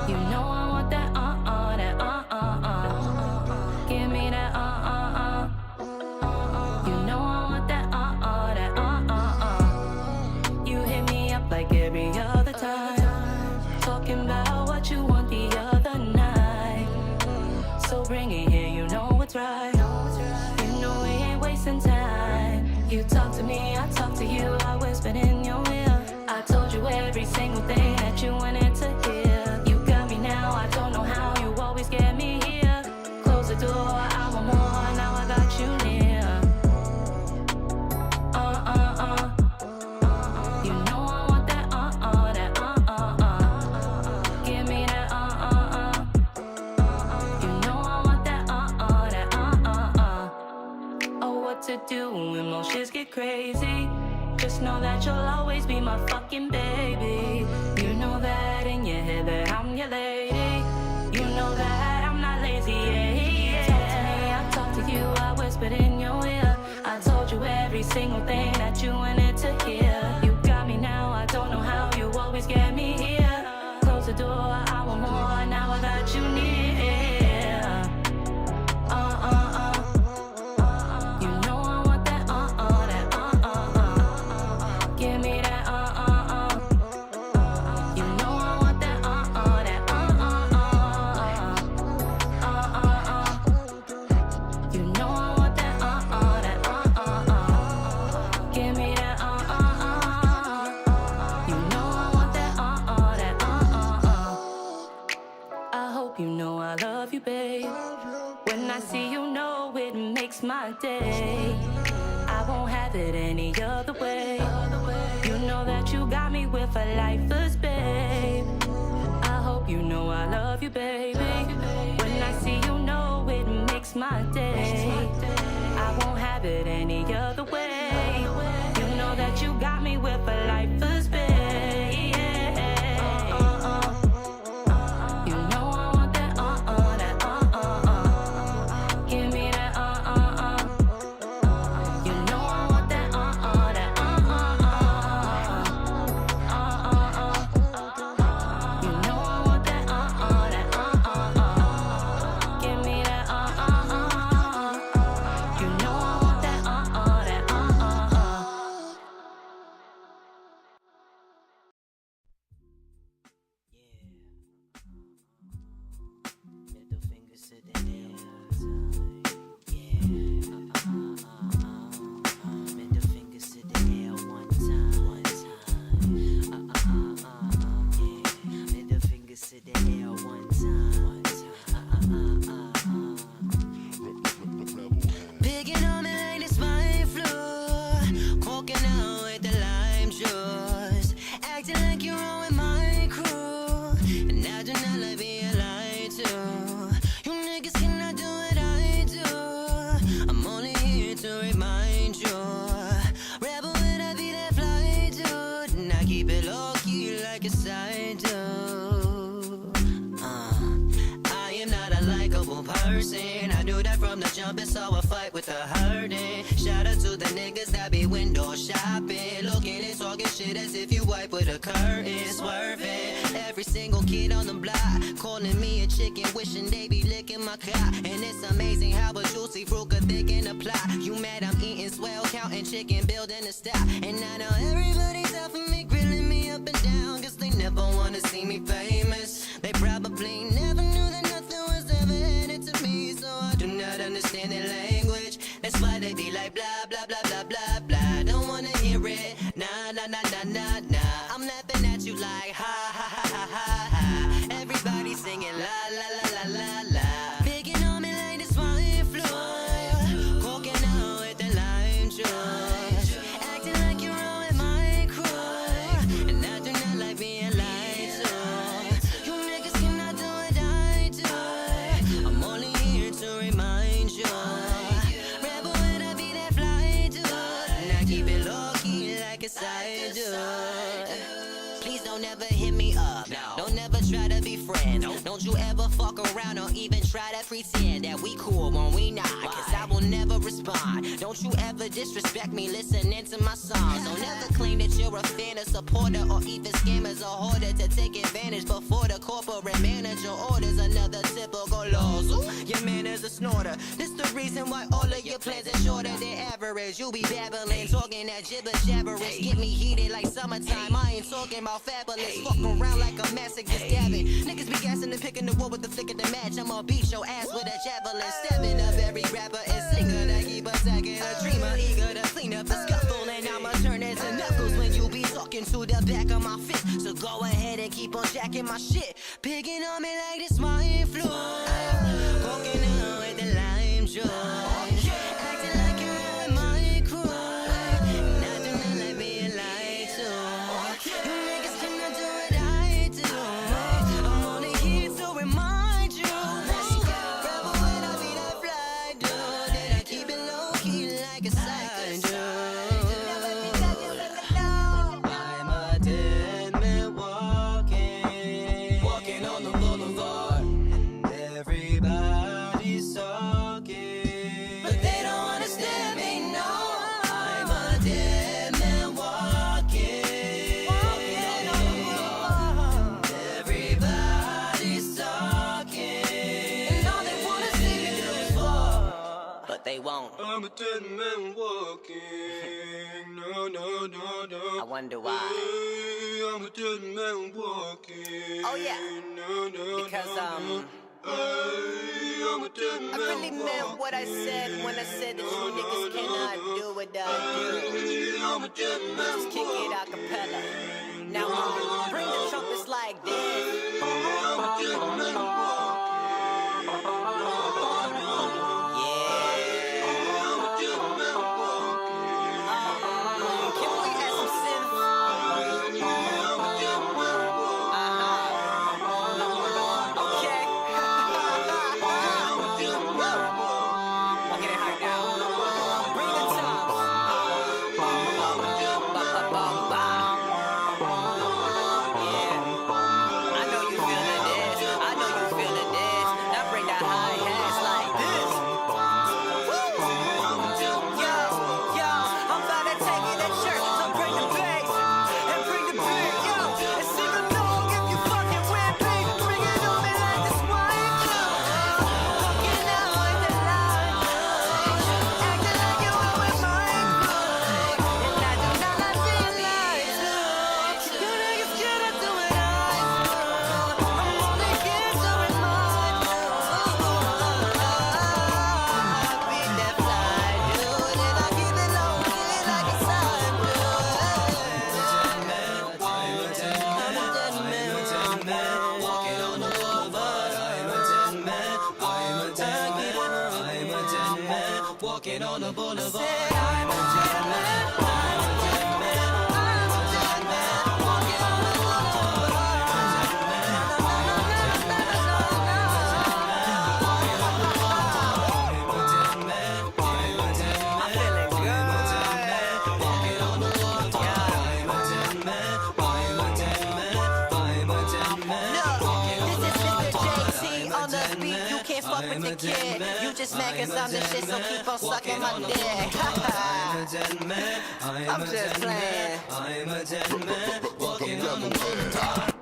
You know I want that that give me that You know I want that that You hit me up like every other time, talking about what you want the other night. So bring it here, you know it's right. You know we ain't wasting time. You talk to me, I talk to you, I whispered in your ear. I told you every single thing that you wanted to hear. You got me now, I don't know how, you always get me here. Close the door, I want more, now I got you near. You know I want that that give me that You know I want that that Oh, what to do when emotions get crazy? Just know that you'll always be my fucking baby. You know that in your head that I'm your lady. You know that I'm not lazy, yeah. Talk to me, I talk to you, I whispered in your ear. I told you every single thing that you wanted to hear. You got me now, I don't know how, you always get me here. Close the door, I want more, now I got you near. You know I want that that give me that You know I want that that You know I want that that give me that You know I want that that I hope you know I love you, babe. When I see you, know it makes my day. I won't have it any other way. You know that you got me with a lifeless, babe. I hope you know I love you, baby. When I see you, know it makes my day. I won't have it any other way. You know that you got me with a lifeless, babe. You know I want that that give me that You know I want that that You not like being lied to. You niggas cannot do what I do. I'm only here to remind you. Rebel with I be that fly dude. And I keep it low key like a side dude. I am not a likable person. I knew that from the jump and saw a fight with the hurting. Shout out to the niggas that be window shopping, looking and talking shit as if you wipe with a curtain. Swerving every single kid on the block, calling me a chicken, wishing they be licking my cock. And it's amazing how a juicy fruit could thicken a plot. You mad I'm eating swell, counting chicken, building a stock. And I know everybody's out for me, grilling me up and down, cause they never wanna see me famous. They probably never knew that nothing was ever headed to me, so I do not understand their language. That's why they be like blah blah blah blah blah blah. Don't wanna hear it, nah nah nah nah nah nah. I'm laughing at you like ha ha ha ha ha ha. Everybody singing la la la la la la. Picking on me like this swine flu, coking out with the lime juice, acting like you're all with my crew, and I do not like being lied to. You niggas cannot do what I do. I'm only here to remind you. Rebel when I be that fly dude, and I keep it low key like a side dude. Please don't ever hit me up. Don't ever try to be friends. Don't you ever fuck around or even try to pretend that we cool when we not, cause I will never respond. Don't you ever disrespect me listening to my songs. Don't ever claim that you're a fan, a supporter, or even scammers or hoarder to take advantage before the corporate manager orders another typical loss. Ooh, your man is a snorter. This the reason why all of your plans are shorter than average. You be babbling, talking that gibber jabberish. Get me heated like summertime. I ain't talking about fabulous. Fuck around like a masochist dabbing. Niggas be gassing and picking the war with the flick of the match. I'ma beat your ass with a javelin. Stabbing up every rapper and singer that keep attacking. A dreamer eager to clean up the scuffle, and I'ma turn into knuckles when you be talking to the back of my fist. So go ahead and keep on jacking my shit. Picking on me like this my influence. Walking out with the lime juice, acting like you're out with my crew, and I do not like being lied to. You niggas cannot do what I do. I'm only here to remind you. Rebel when I be that fly dude, and I keep it low key like a side dude. I'm a dead man walking on the boulevard, and everybody's talking, but they don't understand me. No, I'm a dead man walking on the boulevard, and everybody's talking, and all they wanna see me do is walk, but they won't. I'm a dead man walking. No, no, no, no. I wonder why. Hey, I'm a dead man walking. Oh, yeah. No, no, Because, no, no. Hey, I'm a dead man I really meant what I said when I said that you niggas cannot do what I do. Hey, I'm a dead man Just kick it a cappella. Now bring the trumpets like this. I'm a dead man walking. I'm a dead man walking. Can we add some synth? I'm a dead man Okay. I'll get it hard now. Bring the top. Yeah. I know you feeling this. I know you feeling this. Now bring the hi-hats like this. Yo, I'm about to take you to church, so bring the bass and bring the beat, yo, and sing along if you fucking with me. Bring it on me like this wine club. Walking out with the line, acting like you are with my crew, and I do not like being lied to. You niggas cannot do what I do. I'm only here to remind you. I be that fly dude, and I keep it low key like a side walking on the boulevard. I'm a dead man. I'm a dead man. I'm a dead man. Walking on the boulevard. I'm a dead man. I'm a dead man. I'm a dead man. Walking on the boulevard. I'm a dead man. the kid. You just mad cause I'm the shit, so keep on sucking my dick. I'm just playing. I'm a dead man, walking on the moon.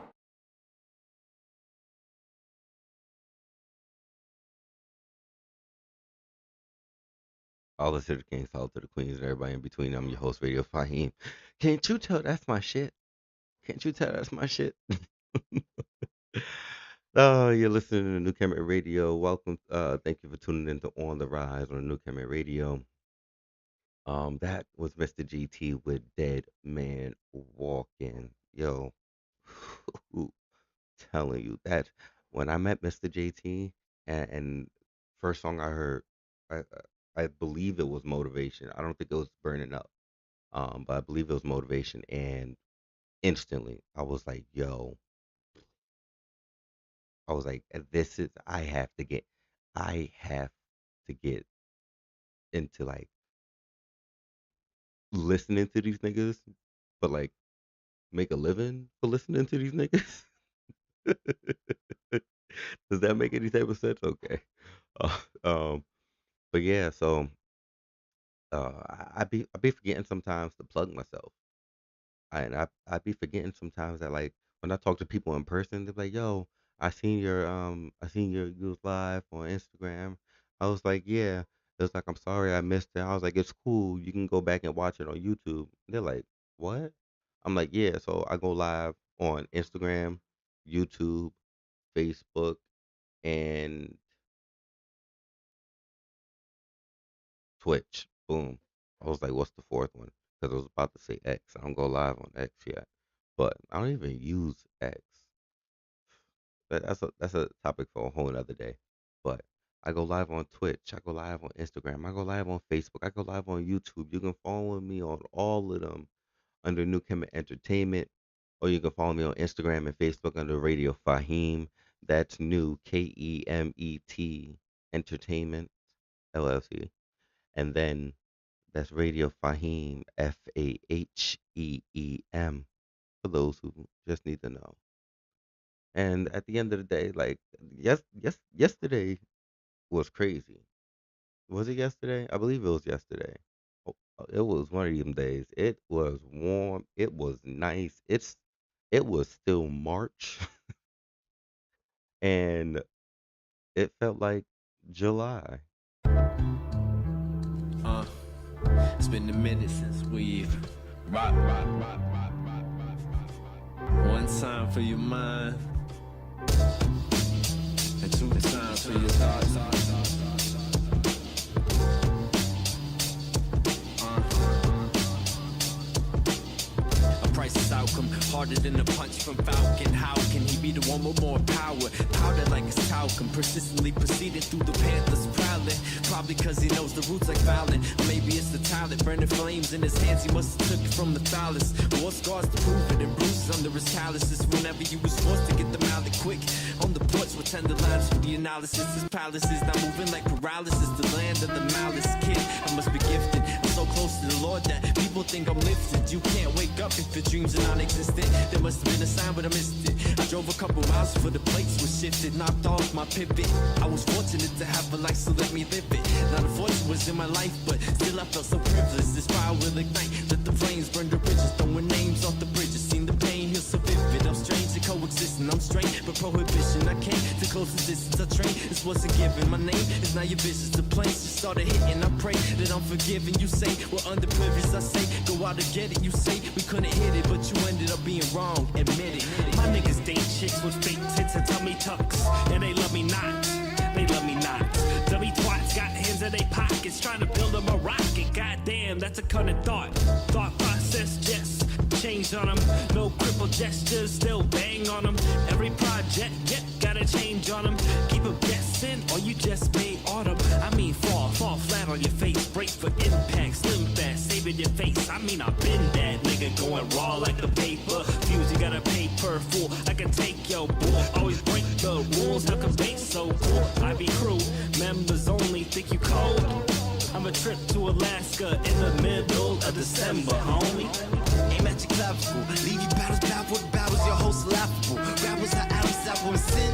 All to the kings, all to the queens, and everybody in between. I'm your host, Radio Faheem. Can't you tell that's my shit? Can't you tell that's my shit? Oh, you're listening to New Kemet Radio. Welcome. Thank you for tuning in to On the Rise on New Kemet Radio. That was Mr. GT with Dead Man Walking. Yo, telling you that when I met Mr. JT and first song I heard, I I believe it was Motivation. I don't think it was Burning Up. But I believe it was Motivation, and instantly I was like, yo, I was like, this is I have to get into like listening to these niggas, but like make a living for listening to these niggas. Does that make any type of sense? Okay. Uh, um, but yeah, so I be forgetting sometimes to plug myself. I be forgetting sometimes that like when I talk to people in person, they're like, "Yo, I seen your you was live on Instagram." I was like, "Yeah." It was like, "I'm sorry I missed it." I was like, "It's cool. You can go back and watch it on YouTube." They're like, "What?" I'm like, "Yeah." So I go live on Instagram, YouTube, Facebook, and Twitch. Boom. I was like, "What's the fourth one?" Because I was about to say X. I don't go live on X yet, but I don't even use X. But that's a topic for a whole other day. But I go live on Twitch. I go live on Instagram. I go live on Facebook. I go live on YouTube. You can follow me on all of them under New Kemet Entertainment, or you can follow me on Instagram and Facebook under Radio Faheem. That's New KEMET Entertainment LLC, and then that's Radio Faheem FAHEEM for those who just need to know. And at the end of the day, like yesterday was crazy. Was it yesterday? I believe it was yesterday. It was one of them days. It was warm. It was nice. It was still March, and it felt like July. It's been a minute since we've rock. One time for your mind, and two times for your thoughts. A priceless outcome, harder than a punch from Falcon. How can he be the one with more power? Powder like his talcum, persistently proceeding through the Panthers prowling. Probably cause he knows the roots like Fallon. Or maybe it's the talent, burning flames in his hands. He must have took it from the phallus. More scars to prove it, and bruises under his calluses. Whenever he was forced to get them out quick. On the porch with tender lines for the analysis. His palaces now moving like paralysis. The land of the malice kid. I must be gifted. I'm so close to the Lord that people think I'm lifted. You can't wake up if your dreams are non-existent. There must have been a sign, but I missed it. I drove a couple miles before the plates were shifted. Knocked off my pivot. I was fortunate to have a life, so let me live it. Not a fortune was in my life, but still I felt so privileged. This fire will ignite. Let the flames burn the bridges. Throwing names off the bridges. Seen the pain here so vivid. I'm strange to coexisting. I'm straight, but prohibition. I came to close the distance. I trained. This wasn't given. My name is now your business. The planes just started hitting. I pray that I'm forgiven. You say we're underprivileged. I say go out and get it. You say we couldn't hit it, but you ended up being wrong. Admit it. My niggas date chicks with fake tits and tummy tucks, and they love me not. They love me not. Dummy twats got hands in their pockets trying to build them a rocket. Goddamn, that's a cunning thought. Thought process just changed on them. No crippled gestures, still bang on them. Every project, yet gotta change on them. Keep them guessing, or you just may autumn. I mean fall flat on your face. Break for impact, slim fast, saving your face. I mean I've been that nigga going raw like the paper. Fuse, you gotta pay per fool. I can take your bull. Always break the rules. How come they so cool? I be crew, members only think you cold. I'm a trip to Alaska in the middle of December, homie. Aim at your clavicle, leave you battles baffled. Battles your host laughable. Rappers are Adam's apple and sin.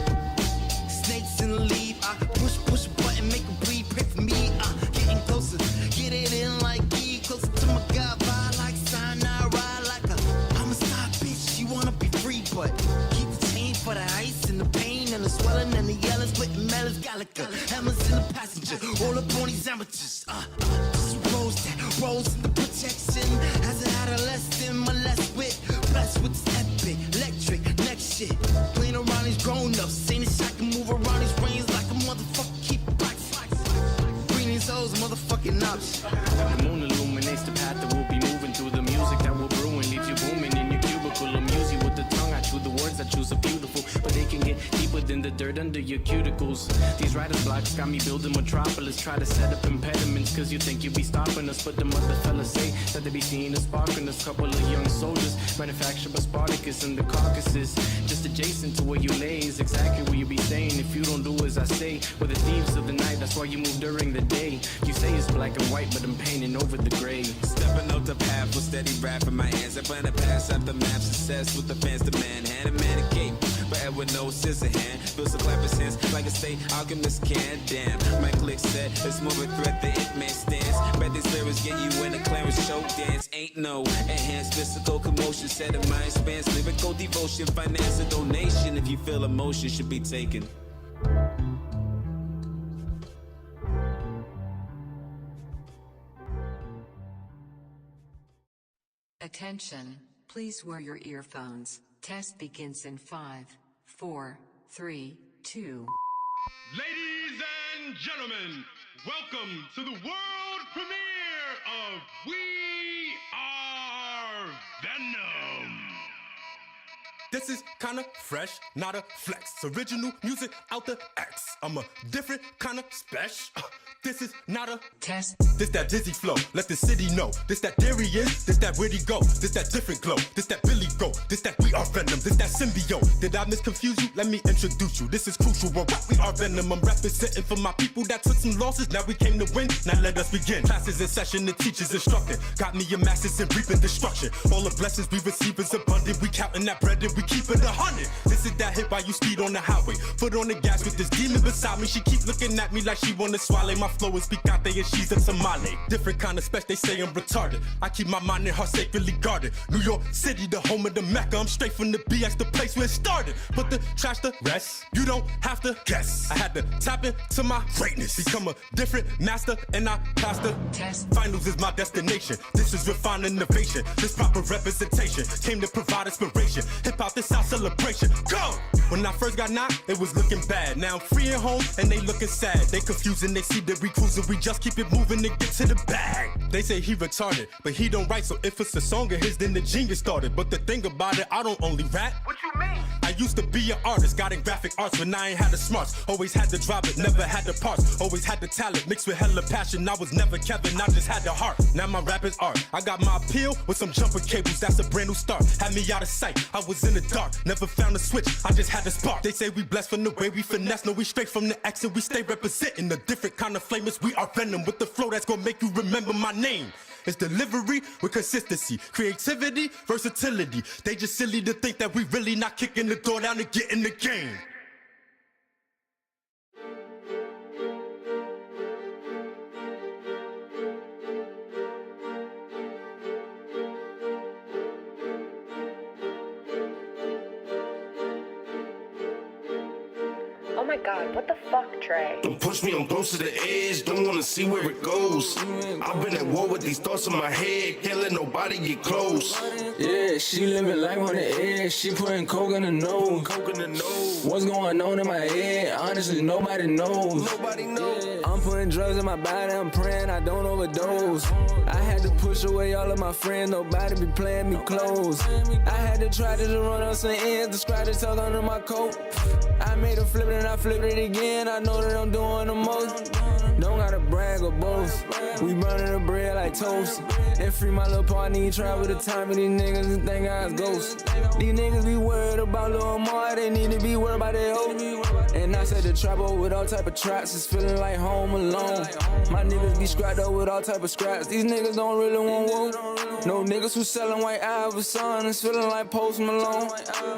Snakes in the leaf, I push button. swelling and the yelling, spitting melons, gallica. Hammers in the passenger, all up on these amateurs. Just rose in the protection. As an adolescent, molest with, blessed with this epic, electric, next shit. Playing around these grown-ups, saying this I can move around these brains like a motherfucker, keep black. Green these hoes, motherfucking ops. The moon illuminates the path that we'll be moving through. The music that we're brewing leaves you booming in your cubicle. Amuse you with the tongue I chew, the words I choose are beautiful, but they can get deeper than the dirt under your cuticles. These writer's blocks got me building metropolis. Try to set up impediments cause you think you'll be stopping us, but the mother fellas say that they be seeing a spark in us. Couple of young soldiers manufactured by Spartacus in the Caucasus, just adjacent to where you lay is exactly where you be staying if you don't do as I say. We're the thieves of the night, that's why you move during the day. You say it's black and white, but I'm painting over the gray. Stepping out the path with steady rap in my hands. I plan to pass after map success with the fans demand. Hand a man a cape, but with no scissor hand. Feels a clap his hands like a state alchemist can. Damn, my click said it's more of a threat than it man stands. Bet these lyrics get you in a clearance show dance. Ain't no enhanced physical commotion. Set of mind spans, lyrical devotion. Finance a donation if you feel emotion should be taken. Attention, please wear your earphones. Test begins in 5, 4, 3, 2. Ladies and gentlemen, welcome to the world premiere of We Are Venom. This is kinda fresh, not a flex. Original music out the X. I'm a different kind of special. This is not a test. This that dizzy flow, let the city know. This that Darius, this that where'd he go? This that different glow, this that Billy go. This that we are Venom, this that symbiote. Did I misconfuse you? Let me introduce you. This is crucial, but we are Venom. I'm representing for my people that took some losses. Now we came to win, now let us begin. Classes in session, the teachers instructing. Got me a master's in reaping destruction. All the blessings we receive is abundant. We counting that bread and we keep it 100. This is that hit while you speed on the highway. Foot on the gas with this demon beside me. She keep looking at me like she wanna swallow my flow is picante and she's a tamale. Different kind of special, they say I'm retarded. I keep my mind and heart sacredly guarded. New York City, the home of the Mecca. I'm straight from the BX, the place where it started. Put the trash to rest, you don't have to guess. I had to tap into my greatness. Become a different master and I passed the test. Finals is my destination. This is refined innovation. This proper representation came to provide inspiration. Hip hop, this our celebration. Go! When I first got knocked, it was looking bad. Now I'm free at home and they looking sad. They confusing, they see that we cruising. We just keep it moving to get to the bag. They say he retarded, but he don't write. So if it's a song of his, then the genius started. But the thing about it, I don't only rap. What you mean? I used to be an artist, got in graphic arts when I ain't had the smarts. Always had to drive it, never had the parts. Always had the talent, mixed with hella passion. I was never Kevin, I just had the heart. Now my rap is art. I got my appeal with some jumper cables, that's a brand new start. Had me out of sight, I was in the dark. Never found a switch, I just had a spark. They say we blessed from the way we finesse. No, we straight from the X and we stay representing a different kind of flame. We are Venom with the flow that's gonna make you remember my name. It's delivery with consistency, creativity, versatility. They just silly to think that we really not kicking the door down to get in the game. Oh my god, what the fuck, Trey? Don't push me, I'm close to the edge, don't wanna see where it goes. I've been at war with these thoughts in my head, can't let nobody get close. Yeah, she living life on the edge, she putting coke in the nose. What's going on in my head? Honestly, nobody knows. I'm putting drugs in my body, I'm praying I don't overdose. I had to push away all of my friends, nobody be playing me close. I had to try to run up some ends, the scratches tuck under my coat. I made a flip and I flipped it again, I know that I'm doing the most. Don't gotta brag or boast, we burning the bread like toast. And free my little partner, he travel the time of these niggas and think I was ghosts. These niggas be worried about little more, they need to be worried about their hope. And I said the trap over with all type of traps, it's feeling like home alone. My niggas be scrapped up with all type of scraps, these niggas don't really want woke. No niggas who selling white Iverson, it's feeling like Post Malone.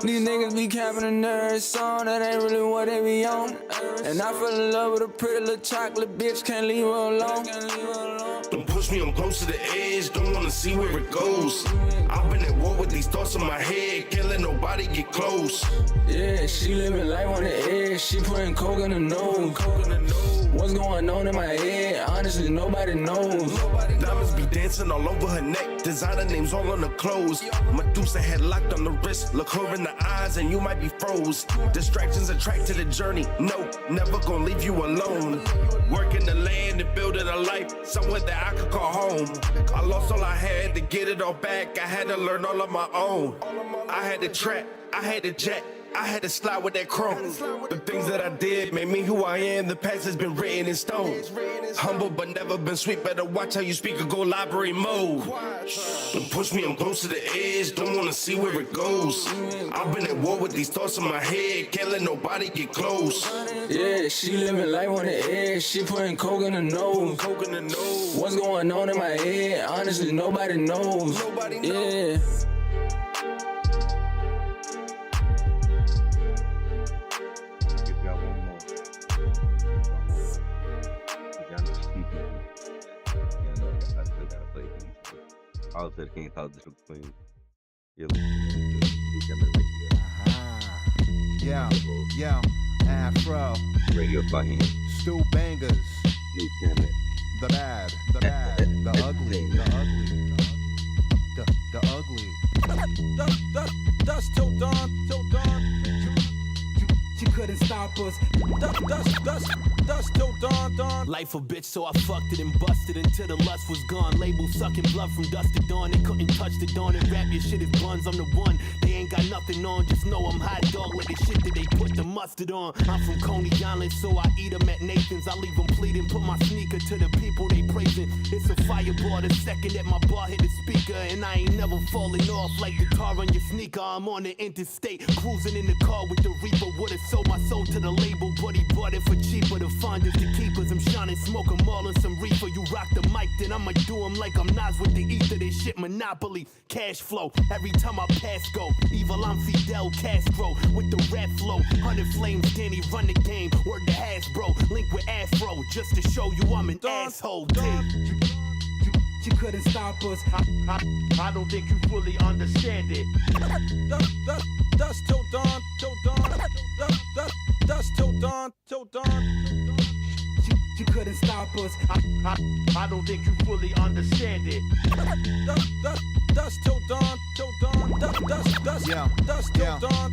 These niggas be capping a nerd song, that ain't really what they be on. And I fell in love with a pretty little chocolate bitch, can't leave her alone. Don't push me, I'm close to the edge, don't wanna see where it goes. I've been at war with these thoughts in my head, can't let nobody get close. Yeah, she living life on the edge, head, she putting coke in the nose. What's going on in my head? Honestly, nobody knows. Diamonds be dancing all over her neck, designer names all on her clothes. Medusa head locked on the wrist, look her in the eyes and you might be froze. Distractions attract to the journey, no, never gonna leave you alone. Working the land and building a life, somewhere that I could call home. I lost all I had to get it all back, I had to learn all on my own. I had to trap, I had to jet, I had to slide with that chrome. The things that I did made me who I am. The past has been written in stone. Humble but never been sweet. Better watch how you speak or go library mode. Don't push me, I'm close to the edge. Don't wanna see where it goes. I've been at war with these thoughts in my head. Can't let nobody get close. Yeah, she living life on the edge. She putting coke in the nose. What's going on in my head? Honestly, nobody knows. Yeah. All to the Kings, Halla to the Queens. You're listening to Yo, Afro, Radio Faheem, Stu Bangers, New Kemet, the bad, the ugly, the ugly. Dust till dawn, you couldn't stop us. Dust till dawn. Life a bitch, so I fucked it and busted until the lust was gone. Label sucking blood from dusk to dawn. They couldn't touch the dawn and rap your shit as buns. I'm the one. They ain't got nothing on. Just know I'm hot dog like the shit that they put the mustard on. I'm from Coney Island, so I eat 'em at Nathan's. I leave 'em pleading, put my sneaker to the people they praising. It's a fireball the second that my bar hit the speaker. And I ain't never falling off like the tar on your sneaker. I'm on the interstate, cruising in the car with the Reaper. Would've sold my soul to the label, but he bought it for cheaper. The finders, the keepers, I'm shining, smoke 'em all in some reefer. You rock the mic, then I'ma do 'em like I'm Nas with the ether. They shit monopoly, cash flow. Every time I pass go, evil, I'm Fidel Castro with the rap flow. 100 flames, Danny run the game. Word to Hasbro, link with Afro, just to show you I'm an asshole. You couldn't stop us. I don't think you fully understand it. Dust till dawn. Dust till dawn. You couldn't stop us. I don't think you fully understand it. Dust till dawn. Dust till dawn.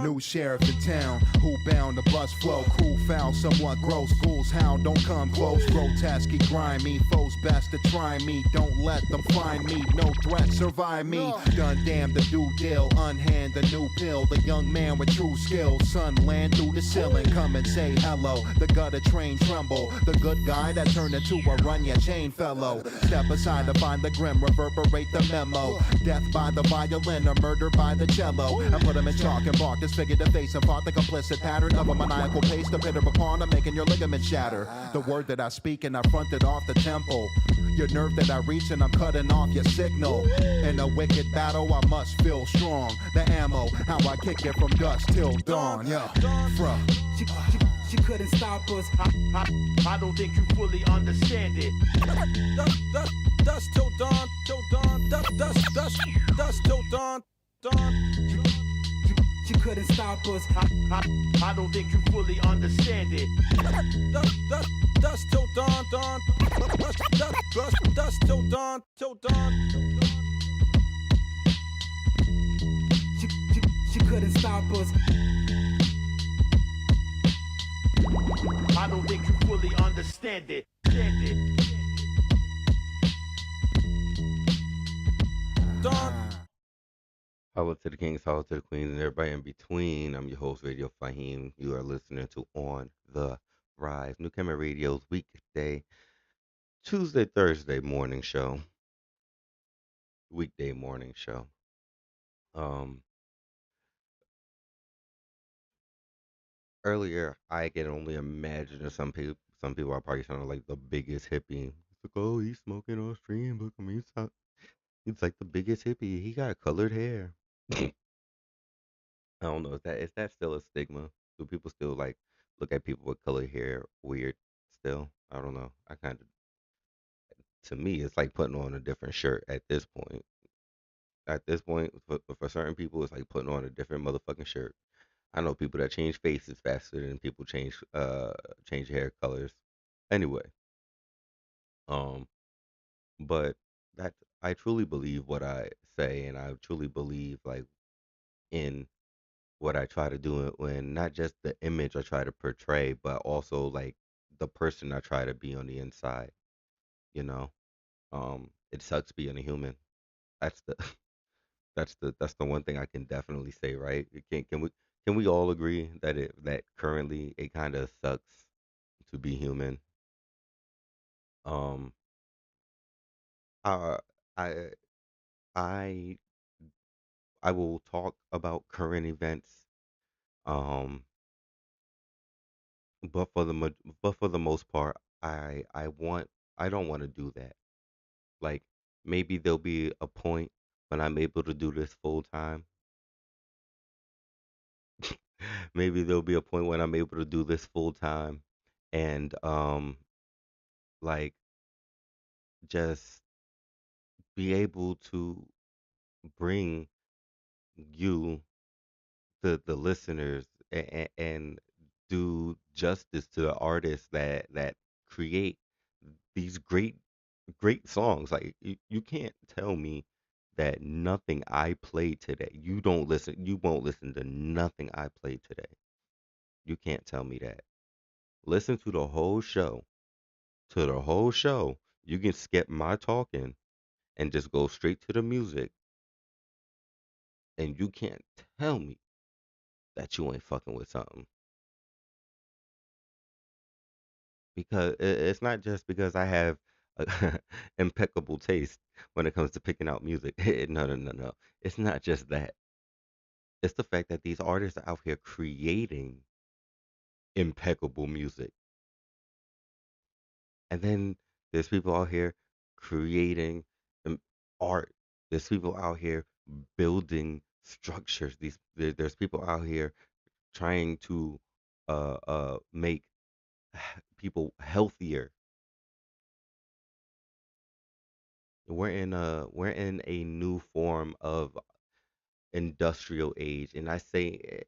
New sheriff in town, who bound the bus flow. Crew foul, somewhat gross. Ghouls hound, don't come close. Grotesque, grimy. Foes best to try me. Don't let them find me. No threat, survive me. Done damn the do deal. Unhand the new pill. The young man with true skill. Sun land through the ceiling. Come and say hello. The gutter train tremble. The good guy that turned into a run ya chain fellow. Step aside to find the grim. Reverberate the memo. Death by the violin or murder by the cello. And put him in chalk and bark. Disfigure the face and fought the complicit pattern of a maniacal pace. The pit of a corner making your ligaments shatter. The word that I speak and I fronted off the temple. Your nerve that I reach and I'm cutting off your signal. In a wicked battle I must feel strong. The ammo, how I kick it from dusk till dawn. Yeah, bruh. You couldn't stop us. I don't think you fully understand it. Dust till dawn. Dust till dawn. You couldn't stop us. I don't think you fully understand it. Dust till dawn. Dust till dawn. You couldn't stop us. I don't think you fully understand it. Halla to the Kings, Halla to the Queens, and everybody in between. I'm your host, Radio Faheem. You are listening to On the Rize, New Kemet Radio's weekday, Tuesday, Thursday morning show. Weekday morning show. Earlier, I can only imagine that some people are probably sounding like the biggest hippie. It's like, oh, he's smoking on stream. Look at me. He's like the biggest hippie. He got colored hair. I don't know. Is that still a stigma? Do people still like look at people with colored hair weird still? I don't know. To me, it's like putting on a different shirt at this point. At this point, for certain people, it's like putting on a different motherfucking shirt. I know people that change faces faster than people change hair colors. Anyway, um, but that I truly believe what I say, and I truly believe like in what I try to do when not just the image I try to portray, but also like the person I try to be on the inside. You know, it sucks being a human. That's the that's the one thing I can definitely say, right? Can we all agree that that currently it kind of sucks to be human? Um, uh, I I I will talk about current events. Um, but for the most part, I don't want to do that. Like maybe there'll be a point when I'm able to do this full time. Maybe there'll be a point when I'm able to do this full time and like just be able to bring you the listeners and do justice to the artists that create these great songs. Like you can't tell me that nothing I play today, you won't listen to nothing I play today. You can't tell me that. Listen to the whole show. To the whole show. You can skip my talking and just go straight to the music, and you can't tell me that you ain't fucking with something. Because it's not just because I have impeccable taste when it comes to picking out music. No, no, no, no. It's not just that. It's the fact that these artists are out here creating impeccable music. And then there's people out here creating art. There's people out here building structures. There's people out here trying to make people healthier. We're in a new form of industrial age, and I say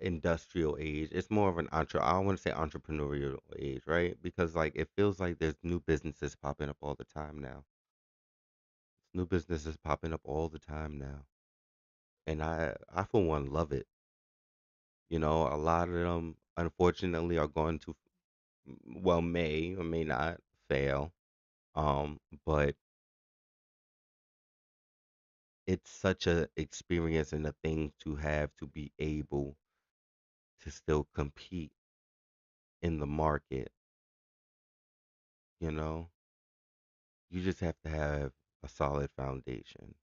industrial age. It's more of an I want to say entrepreneurial age, right? Because like it feels like there's new businesses popping up all the time now. New businesses popping up all the time now, and I for one love it. You know, a lot of them unfortunately are going to well may or may not fail. But it's such a experience and a thing to have to be able to still compete in the market. You know, you just have to have a solid foundation,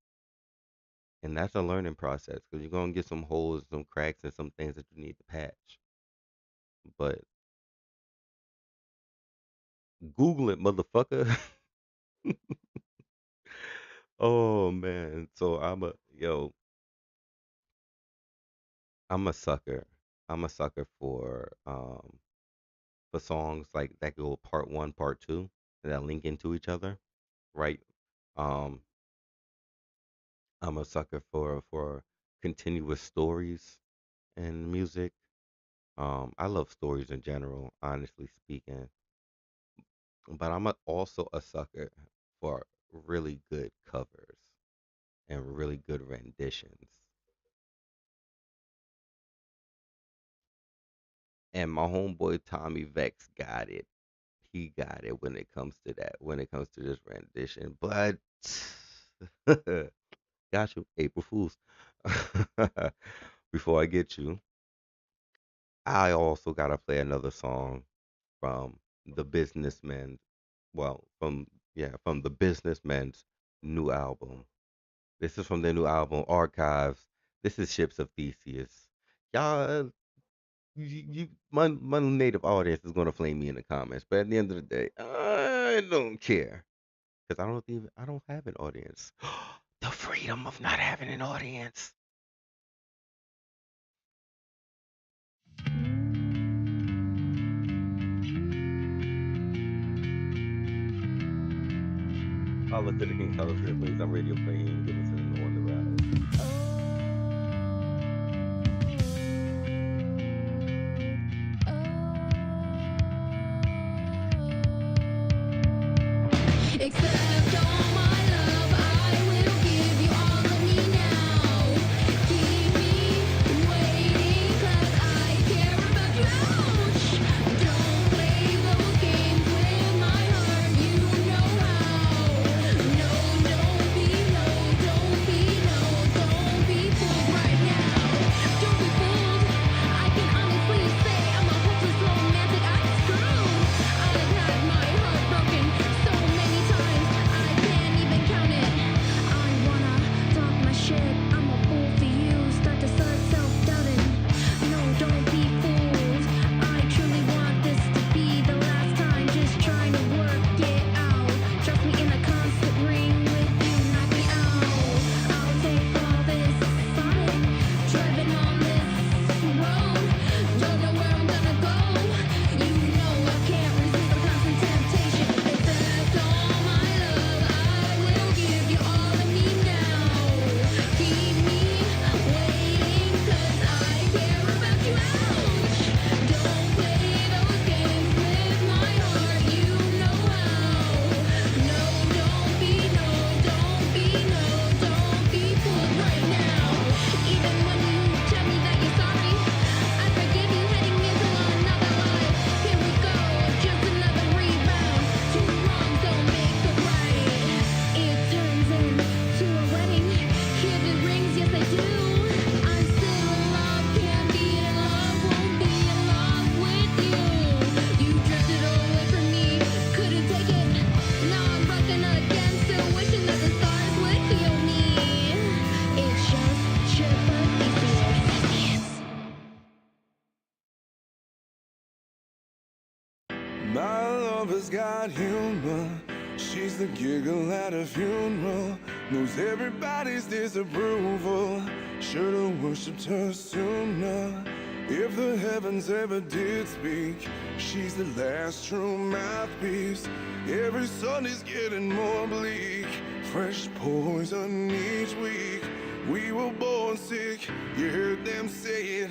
and that's a learning process because you're gonna get some holes, some cracks, and some things that you need to patch. But Google it, motherfucker. Oh man, so I'm a sucker. I'm a sucker for songs like that go part one, part two, that link into each other, right? Um, I'm a sucker for continuous stories in music. I love stories in general, honestly speaking, but also a sucker for really good covers and really good renditions. And my homeboy Tommy Vex got it. He got it when it comes to that, when it comes to this rendition. But got you, April Fools. Before I get you, I also gotta play another song from the Businessmen. Well, from the Businessmen's new album. This is from their new album, Archives. This is Ships of Theseus. Y'all, my native audience is gonna flame me in the comments, but at the end of the day, I don't care because I don't have an audience. The freedom of not having an audience. Holla to the Kings, holla to the Queens. I'm Radio Faheem. You're listening to On the Rise. Accept all my love, I will give you all of me now. Keep me waiting, 'cause I care about you. Ouch! Don't play those games with my heart, you know how. No, don't be fooled right now. Don't be fooled. I can honestly say I'm a hopeless romantic. I'm screwed. I've had my heart broken so many times I can't even count it. I wanna talk my shit. I'm a fool for you. Start to self-doubting. No, don't be fooled. I truly want this to be the last time. Just trying to work it out. Trust me, in a constant ring with you, knock me out. I'll take all this fight, driving on this road. Don't know where I'm gonna go. You know I can't resist the constant temptation. Accept all my love, I will give you all of me now. Keep me waiting, 'cause I care about you. Ouch! Don't play those games with my heart, you know how. No, don't be fooled right now. Even when you tell me that you're sorry, I forgive you heading into another life. Here we go, just another rebound. Two wrongs don't make a right. It turns into a wedding. Hear the rings, yes I do. I'm still in love, can't be in love, won't be in love with you. You drifted away from me, couldn't take it. Now I'm broken again, still wishing that the stars would heal me. It's just Chipperies. My lover's got humor. She's the giggle at a funeral. Knows everybody's disapproval. Should've worshipped her sooner. If the heavens ever did speak, she's the last true mouthpiece. Every sun is getting more bleak. Fresh poison each week. We were born sick, you heard them say it.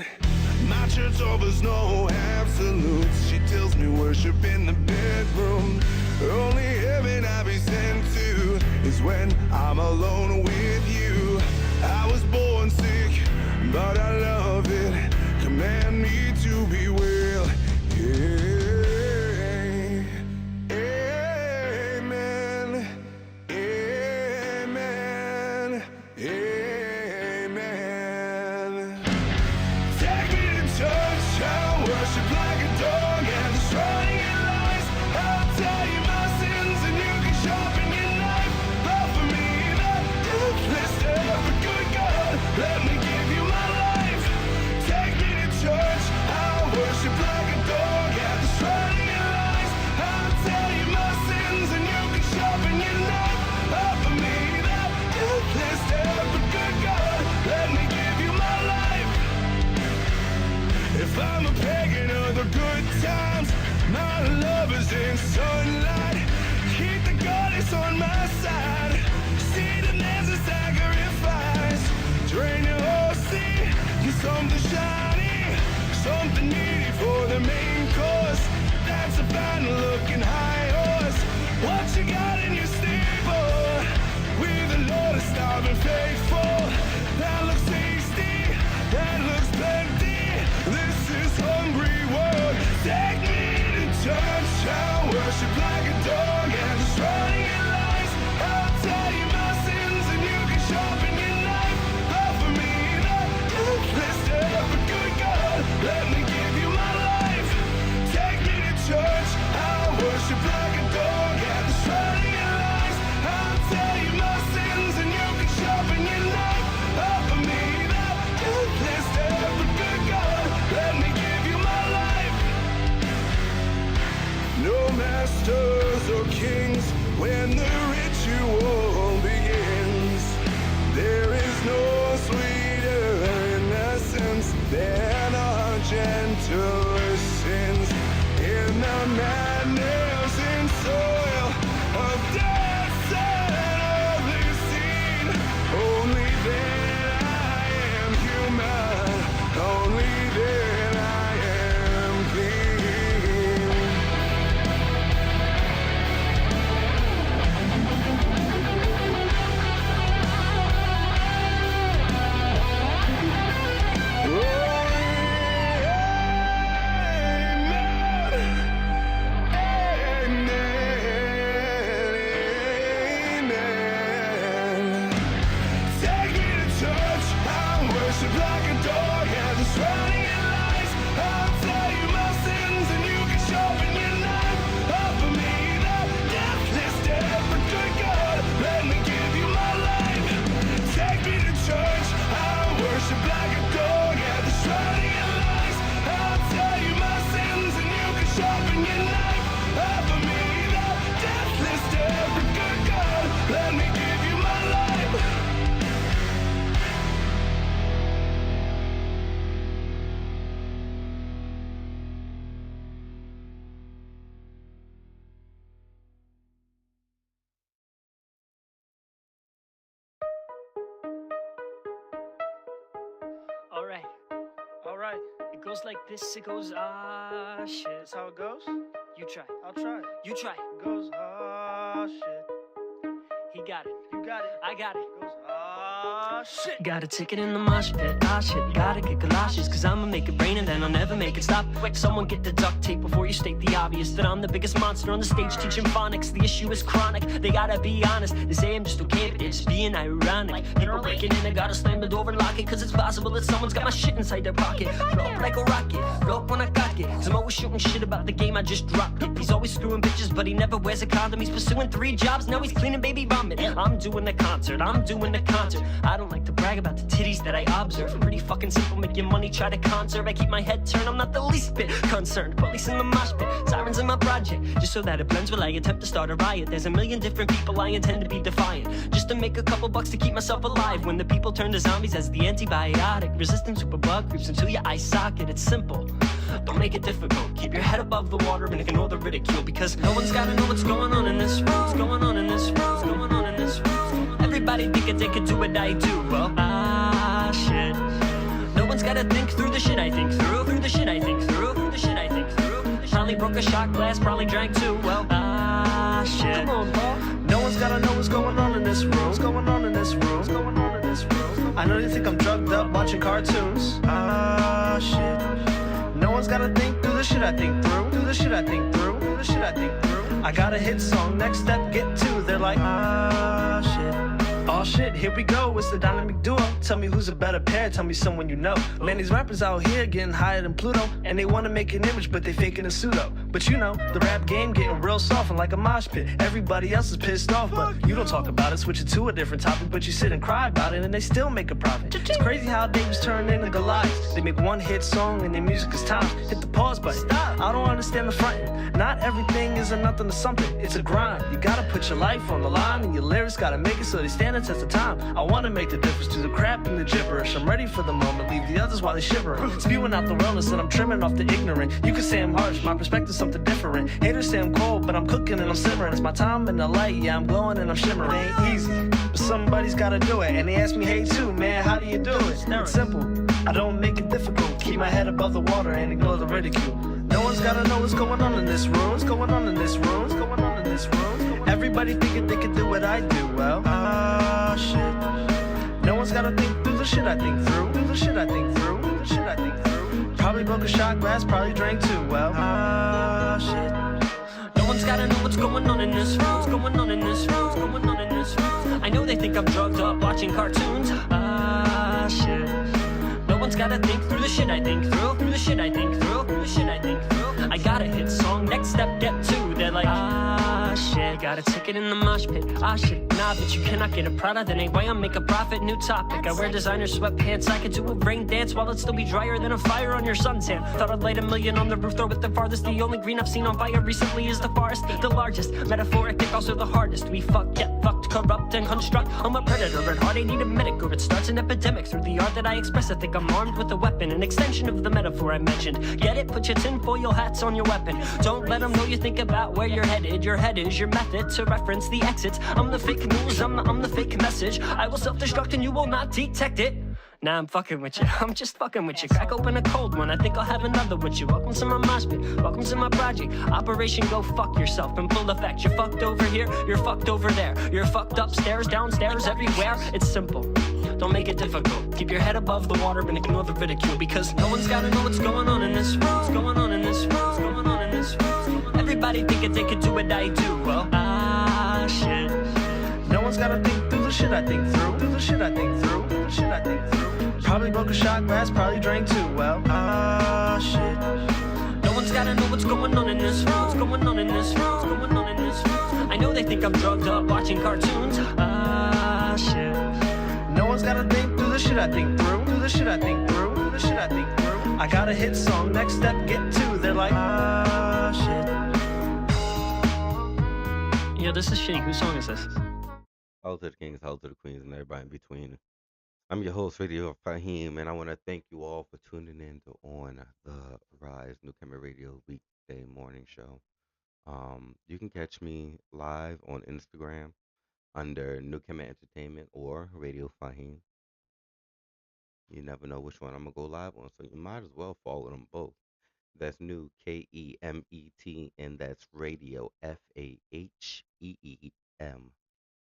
My church offers no absolutes. She tells me worship in the bedroom. Only heaven I'll be sent to is when I'm alone with you. I was born sick, but I love it. Command me to be well. Amen. Amen. Amen. Take me to church, I'll worship like a dog at the shrine of lies. I'll tell you my sins and you can sharpen your knife. Offer me the death list of a good God. Let me give you my life. Take me to church, I'll worship like a dog at the shrine of lies. I'll tell you my sins and you can sharpen your knife. Offer me the death list of a good God. Let me give you my life. If I'm a pagan of the good times, my love is in sunlight. Keep the goddess on my side. See them as a sacrifice. Drain your whole sea, get something shiny, something needy for the main course. That's a fine looking high horse. What you got in your stable? With the Lord is starving faithful. That looks tasty, that looks plenty. This is hungry world. Take me to church, I'll worship like a dog at the shrine of lies. I'll tell you my sins and you can sharpen your knife. Offer me the death list of a good God. Let me give you my life. Take me to church, I'll worship like a dog at the shrine of lies. I'll tell you my sins and you can sharpen your knife. Offer me the death list of a good God. Let me give you my life. No masters or kings when the ritual begins. There is no sweeter innocence than our gentler sins. In the madness and soil of death and ugly scene, only then I am human. Only then I am clean. It goes like this, it goes, ah, shit. That's how it goes? You try. I'll try. You try. It goes, ah, shit. He got it. You got it. I got it. It goes, ah, shit. Got a ticket in the mosh pit, ah shit. Gotta get galoshes, cause I'ma make it rain and then I'll never make it stop. Someone get the duct tape before you state the obvious, that I'm the biggest monster on the stage teaching phonics. The issue is chronic, they gotta be honest. They say I'm just okay, but it's being ironic. People breaking in, I gotta slam the door and lock it, cause it's possible that someone's got my shit inside their pocket. Blow up like a rocket, blow up when I cock it, cause I'm always shooting shit about the game I just dropped. He's always screwing bitches, but he never wears a condom. He's pursuing 3 jobs, now he's cleaning baby vomit. I'm doing the concert, I'm doing the concert. I don't like to brag about the titties that I observe. Pretty fucking simple, make your money, try to conserve. I keep my head turned, I'm not the least bit concerned. Police in the mosh pit, sirens in my project, just so that it blends while I attempt to start a riot. There's a million different people, I intend to be defiant, just to make a couple bucks to keep myself alive. When the people turn to zombies as the antibiotic, resistant superbug creeps into your eye socket. It's simple, don't make it difficult. Keep your head above the water and ignore the ridicule, because no one's gotta know what's going on in this room. What's going on in this room? What's going on in this room? Everybody thinking they could do what I do. Well, ah, shit. No one's gotta think through the shit I think through. Through the shit I think through. Through the shit I think through. Probably broke a shot glass, probably drank too. Well, ah, shit. Come on, Paul. No one's gotta know what's going on in this room. What's going on in this room? What's going on in this room? I know you think I'm drugged up watching cartoons. Ah, shit. No one's gotta think through the shit I think through. Through the shit I think through. Through the shit I think through. I got a hit song, next step, get to. They're like, ah, shit. Oh shit, here we go, it's the dynamic duo. Tell me who's a better pair, tell me someone you know. Man, these rappers out here getting higher than Pluto, and they wanna make an image, but they faking a pseudo. But you know, the rap game getting real soft and like a mosh pit. Everybody else is pissed off, but you don't talk about it. Switch it to a different topic, but you sit and cry about it, and they still make a profit. It's crazy how Davis turn into Goliath. They make one hit song and their music is timed. Hit the pause button. Stop. I don't understand the frontin'. Not everything is a nothing to something. It's a grind. You gotta put your life on the line, and your lyrics gotta make it so they stand the test of time. I wanna make the difference to the crap and the gibberish. I'm ready for the moment, leave the others while they shivering. Spewing out the realness and I'm trimming off the ignorant. You can say I'm harsh, my perspective's something different. Haters say I'm cold, but I'm cooking and I'm simmering. It's my time in the light, yeah, I'm glowing and I'm shimmering. It ain't easy, but somebody's gotta do it. And they ask me, hey too, man, how do you do it? It's simple, I don't make it difficult. Keep my head above the water and ignore the ridicule. No one's gotta know what's going on in this room. What's going on in this room? What's going on in this room? Everybody thinking they can do what I do. Well, ah, shit. No one's gotta think through the shit I think through. Through the shit I think through. Through the shit I think through. Probably broke a shot glass, probably drank too. Well, ah, shit. No one's gotta know what's going on in this room. What's going on in this room? What's going on in this room? I know they think I'm drugged up watching cartoons. Ah, shit. No one's gotta think through the shit I think through. Through the shit I think through. Through the shit I think through. I got a hit song, next step, get to. They're like, ah, shit. Got a ticket in the mosh pit. Ah, shit. Nah, but you cannot get a Prada. That ain't why I make a profit. New topic. I wear designer sweatpants. I could do a rain dance while it still be drier than a fire on your suntan. Thought I'd light a million on the roof, throw it the farthest. The only green I've seen on fire recently is the forest. The largest, metaphoric, and also the hardest. We fuck, get fucked, corrupt, and construct. I'm a predator at heart. I need a medic or it starts an epidemic. Through the art that I express, I think I'm armed with a weapon. An extension of the metaphor I mentioned. Get it? Put your tinfoil hats on your weapon. Don't let them know you think about where you're headed. Your head is your method to reference the exits. I'm the fake news, I'm the fake message. I will self-destruct and you will not detect it. Nah, I'm fucking with you, I'm just fucking with you. Crack open a cold one, I think I'll have another with you. Welcome to my mosh pit, welcome to my project. Operation go fuck yourself in full effect. You're fucked over here, you're fucked over there. You're fucked upstairs, downstairs, everywhere. It's simple, don't make it difficult. Keep your head above the water and ignore the ridicule, because no one's gotta know what's going on in this room. What's going on in this room? What's going on in this room? Everybody thinking they could do what I do. Well, ah, shit. No one's gotta think through the shit I think through. Through the shit I think through. Through the shit I think through. Probably broke a shot glass, probably drank too. Well, ah, shit. No one's gotta know what's going on in this room. What's going on in this room? What's going on in this room? I know they think I'm drugged up watching cartoons. Ah, shit. No one's gotta think through the shit I think through. Through the shit I think through. Through the shit I think through. I got a hit song, next step, get to. They're like, ah, shit. Yo, this is shitty. Whose song is this? Halla to the Kings, Halla to the Queens, and everybody in between. I'm your host, Radio Faheem, and I want to thank you all for tuning in to on the Rize New Camera Radio weekday morning show. You can catch me live on Instagram under New Camera Entertainment or Radio Faheem. You never know which one I'm gonna go live on, so you might as well follow them both. That's new KEMET, and that's radio FAHEEM.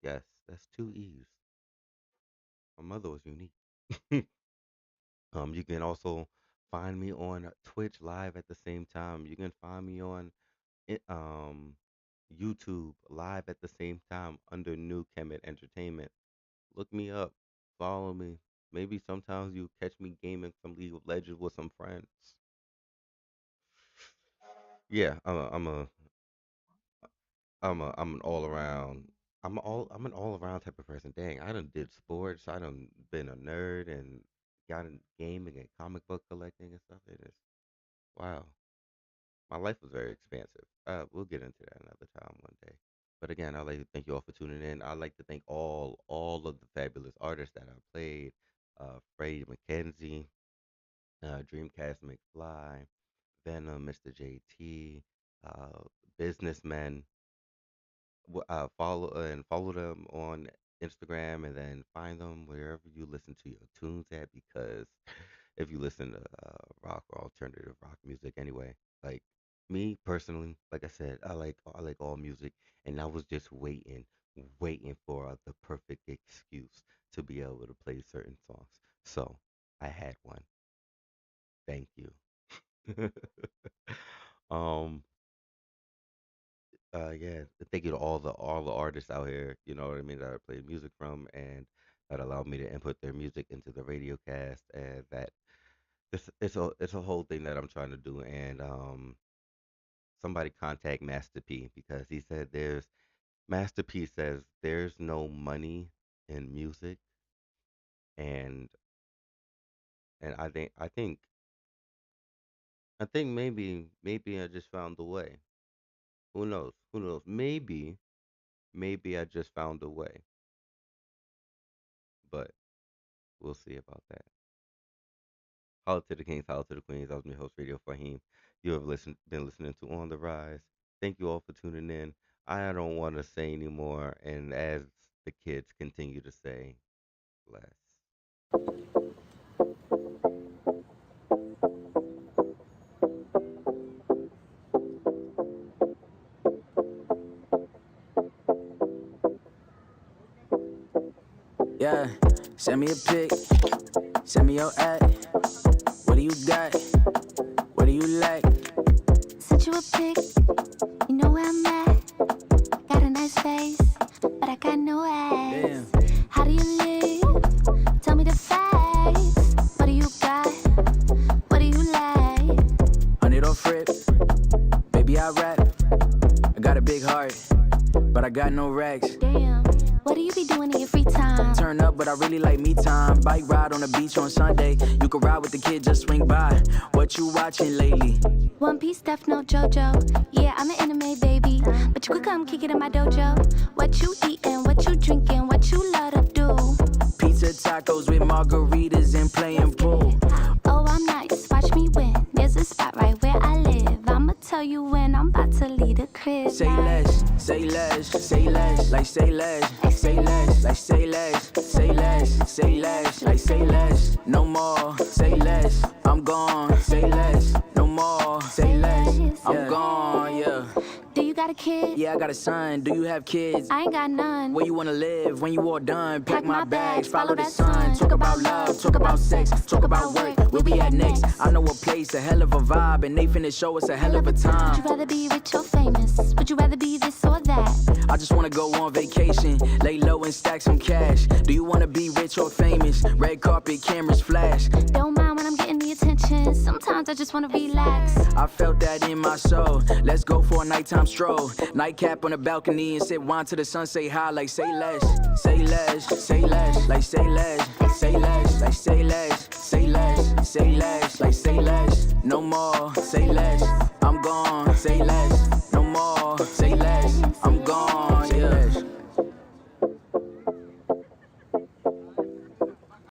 Yes, that's two E's. My mother was unique. You can also find me on Twitch live at the same time. You can find me on YouTube live at the same time under New Kemet Entertainment. Look me up, follow me. Maybe sometimes you catch me gaming some League of Legends with some friends. Yeah, I'm an all around. I'm an all around type of person. Dang, I done did sports. I done been a nerd and got in gaming and comic book collecting and stuff. It is wow. My life was very expansive. We'll get into that another time one day. But again, I'd like to thank you all for tuning in. I'd like to thank all of the fabulous artists that I played. Freddie McKenzie, Dreamcast McFly, Venom, Mr. JT, Businessmen. Follow them on Instagram, and then find them wherever you listen to your tunes at. Because if you listen to rock or alternative rock music, anyway, like me personally, like I said, I like all music, and I was just waiting for the perfect excuse to be able to play certain songs. So I had one. Thank you. um yeah, thank you to all the artists out here, you know what I mean, that I play music from, and that allowed me to input their music into the radio cast, and that it's a whole thing that I'm trying to do. And somebody contact Master P, because he said there's Master P says there's no money in music, and I think maybe I just found the way. Who knows? Who knows? Maybe I just found a way, but we'll see about that. Holla to the Kings, holla to the Queens. I was your host, Radio Faheem. You have been listening to On the Rise. Thank you all for tuning in. I don't want to say anymore, and as the kids continue to say, less. Yeah, send me a pic, send me your ad. What do you got? What do you like? Sent you a pic, you know where I'm at. Got a nice face, but I got no ass. Damn. How do you live? Tell me the facts. What do you got? What do you like? 100 off rip, baby I rap. I got a big heart, but I got no racks. Damn, what do you be doing in your free time? Turn up, but I really like me time. Bike ride on the beach on Sunday. You can ride with the kid, just swing by. What you watching lately? One Piece, Death Note, JoJo. Yeah, I'm an anime baby, but you could come kick it in my dojo. What you eating? What you drinking? What you love to do? Pizza, tacos with margaritas and playing pool. Oh, I'm nice. Watch me win. There's a spot right where I live. I'ma tell you when I'm about to leave the crib. Say less, say less, say less, like say less, say less, like say less, say less, say less, like say less, no more, say less, I'm gone, say less, no more, say less, I'm gone, yeah. Do you got a kid? Yeah, I got a son. Do you have kids? I ain't got none. Where you wanna live when you all done? Pack my bags, follow the sun. Talk about love, talk about sex, talk about work. We'll be at next. I know a place, a hell of a vibe, and they finna show us a hell of a time. Would you rather be rich or famous? Would you rather be this or that? I just wanna go on vacation, lay low and stack some cash. Do you wanna be rich or famous? Red carpet, cameras flash. Don't mind when I'm getting the attention. Sometimes I just wanna relax. I felt that in my soul. Let's go for a nighttime stroll. Nightcap on the balcony and sip wine to the sun. Say hi, like say less, say less, say less, like say less, say less, like say less, say less, say less, like say less. No more, say less. I'm gone, say less. No more, say less. I'm gone.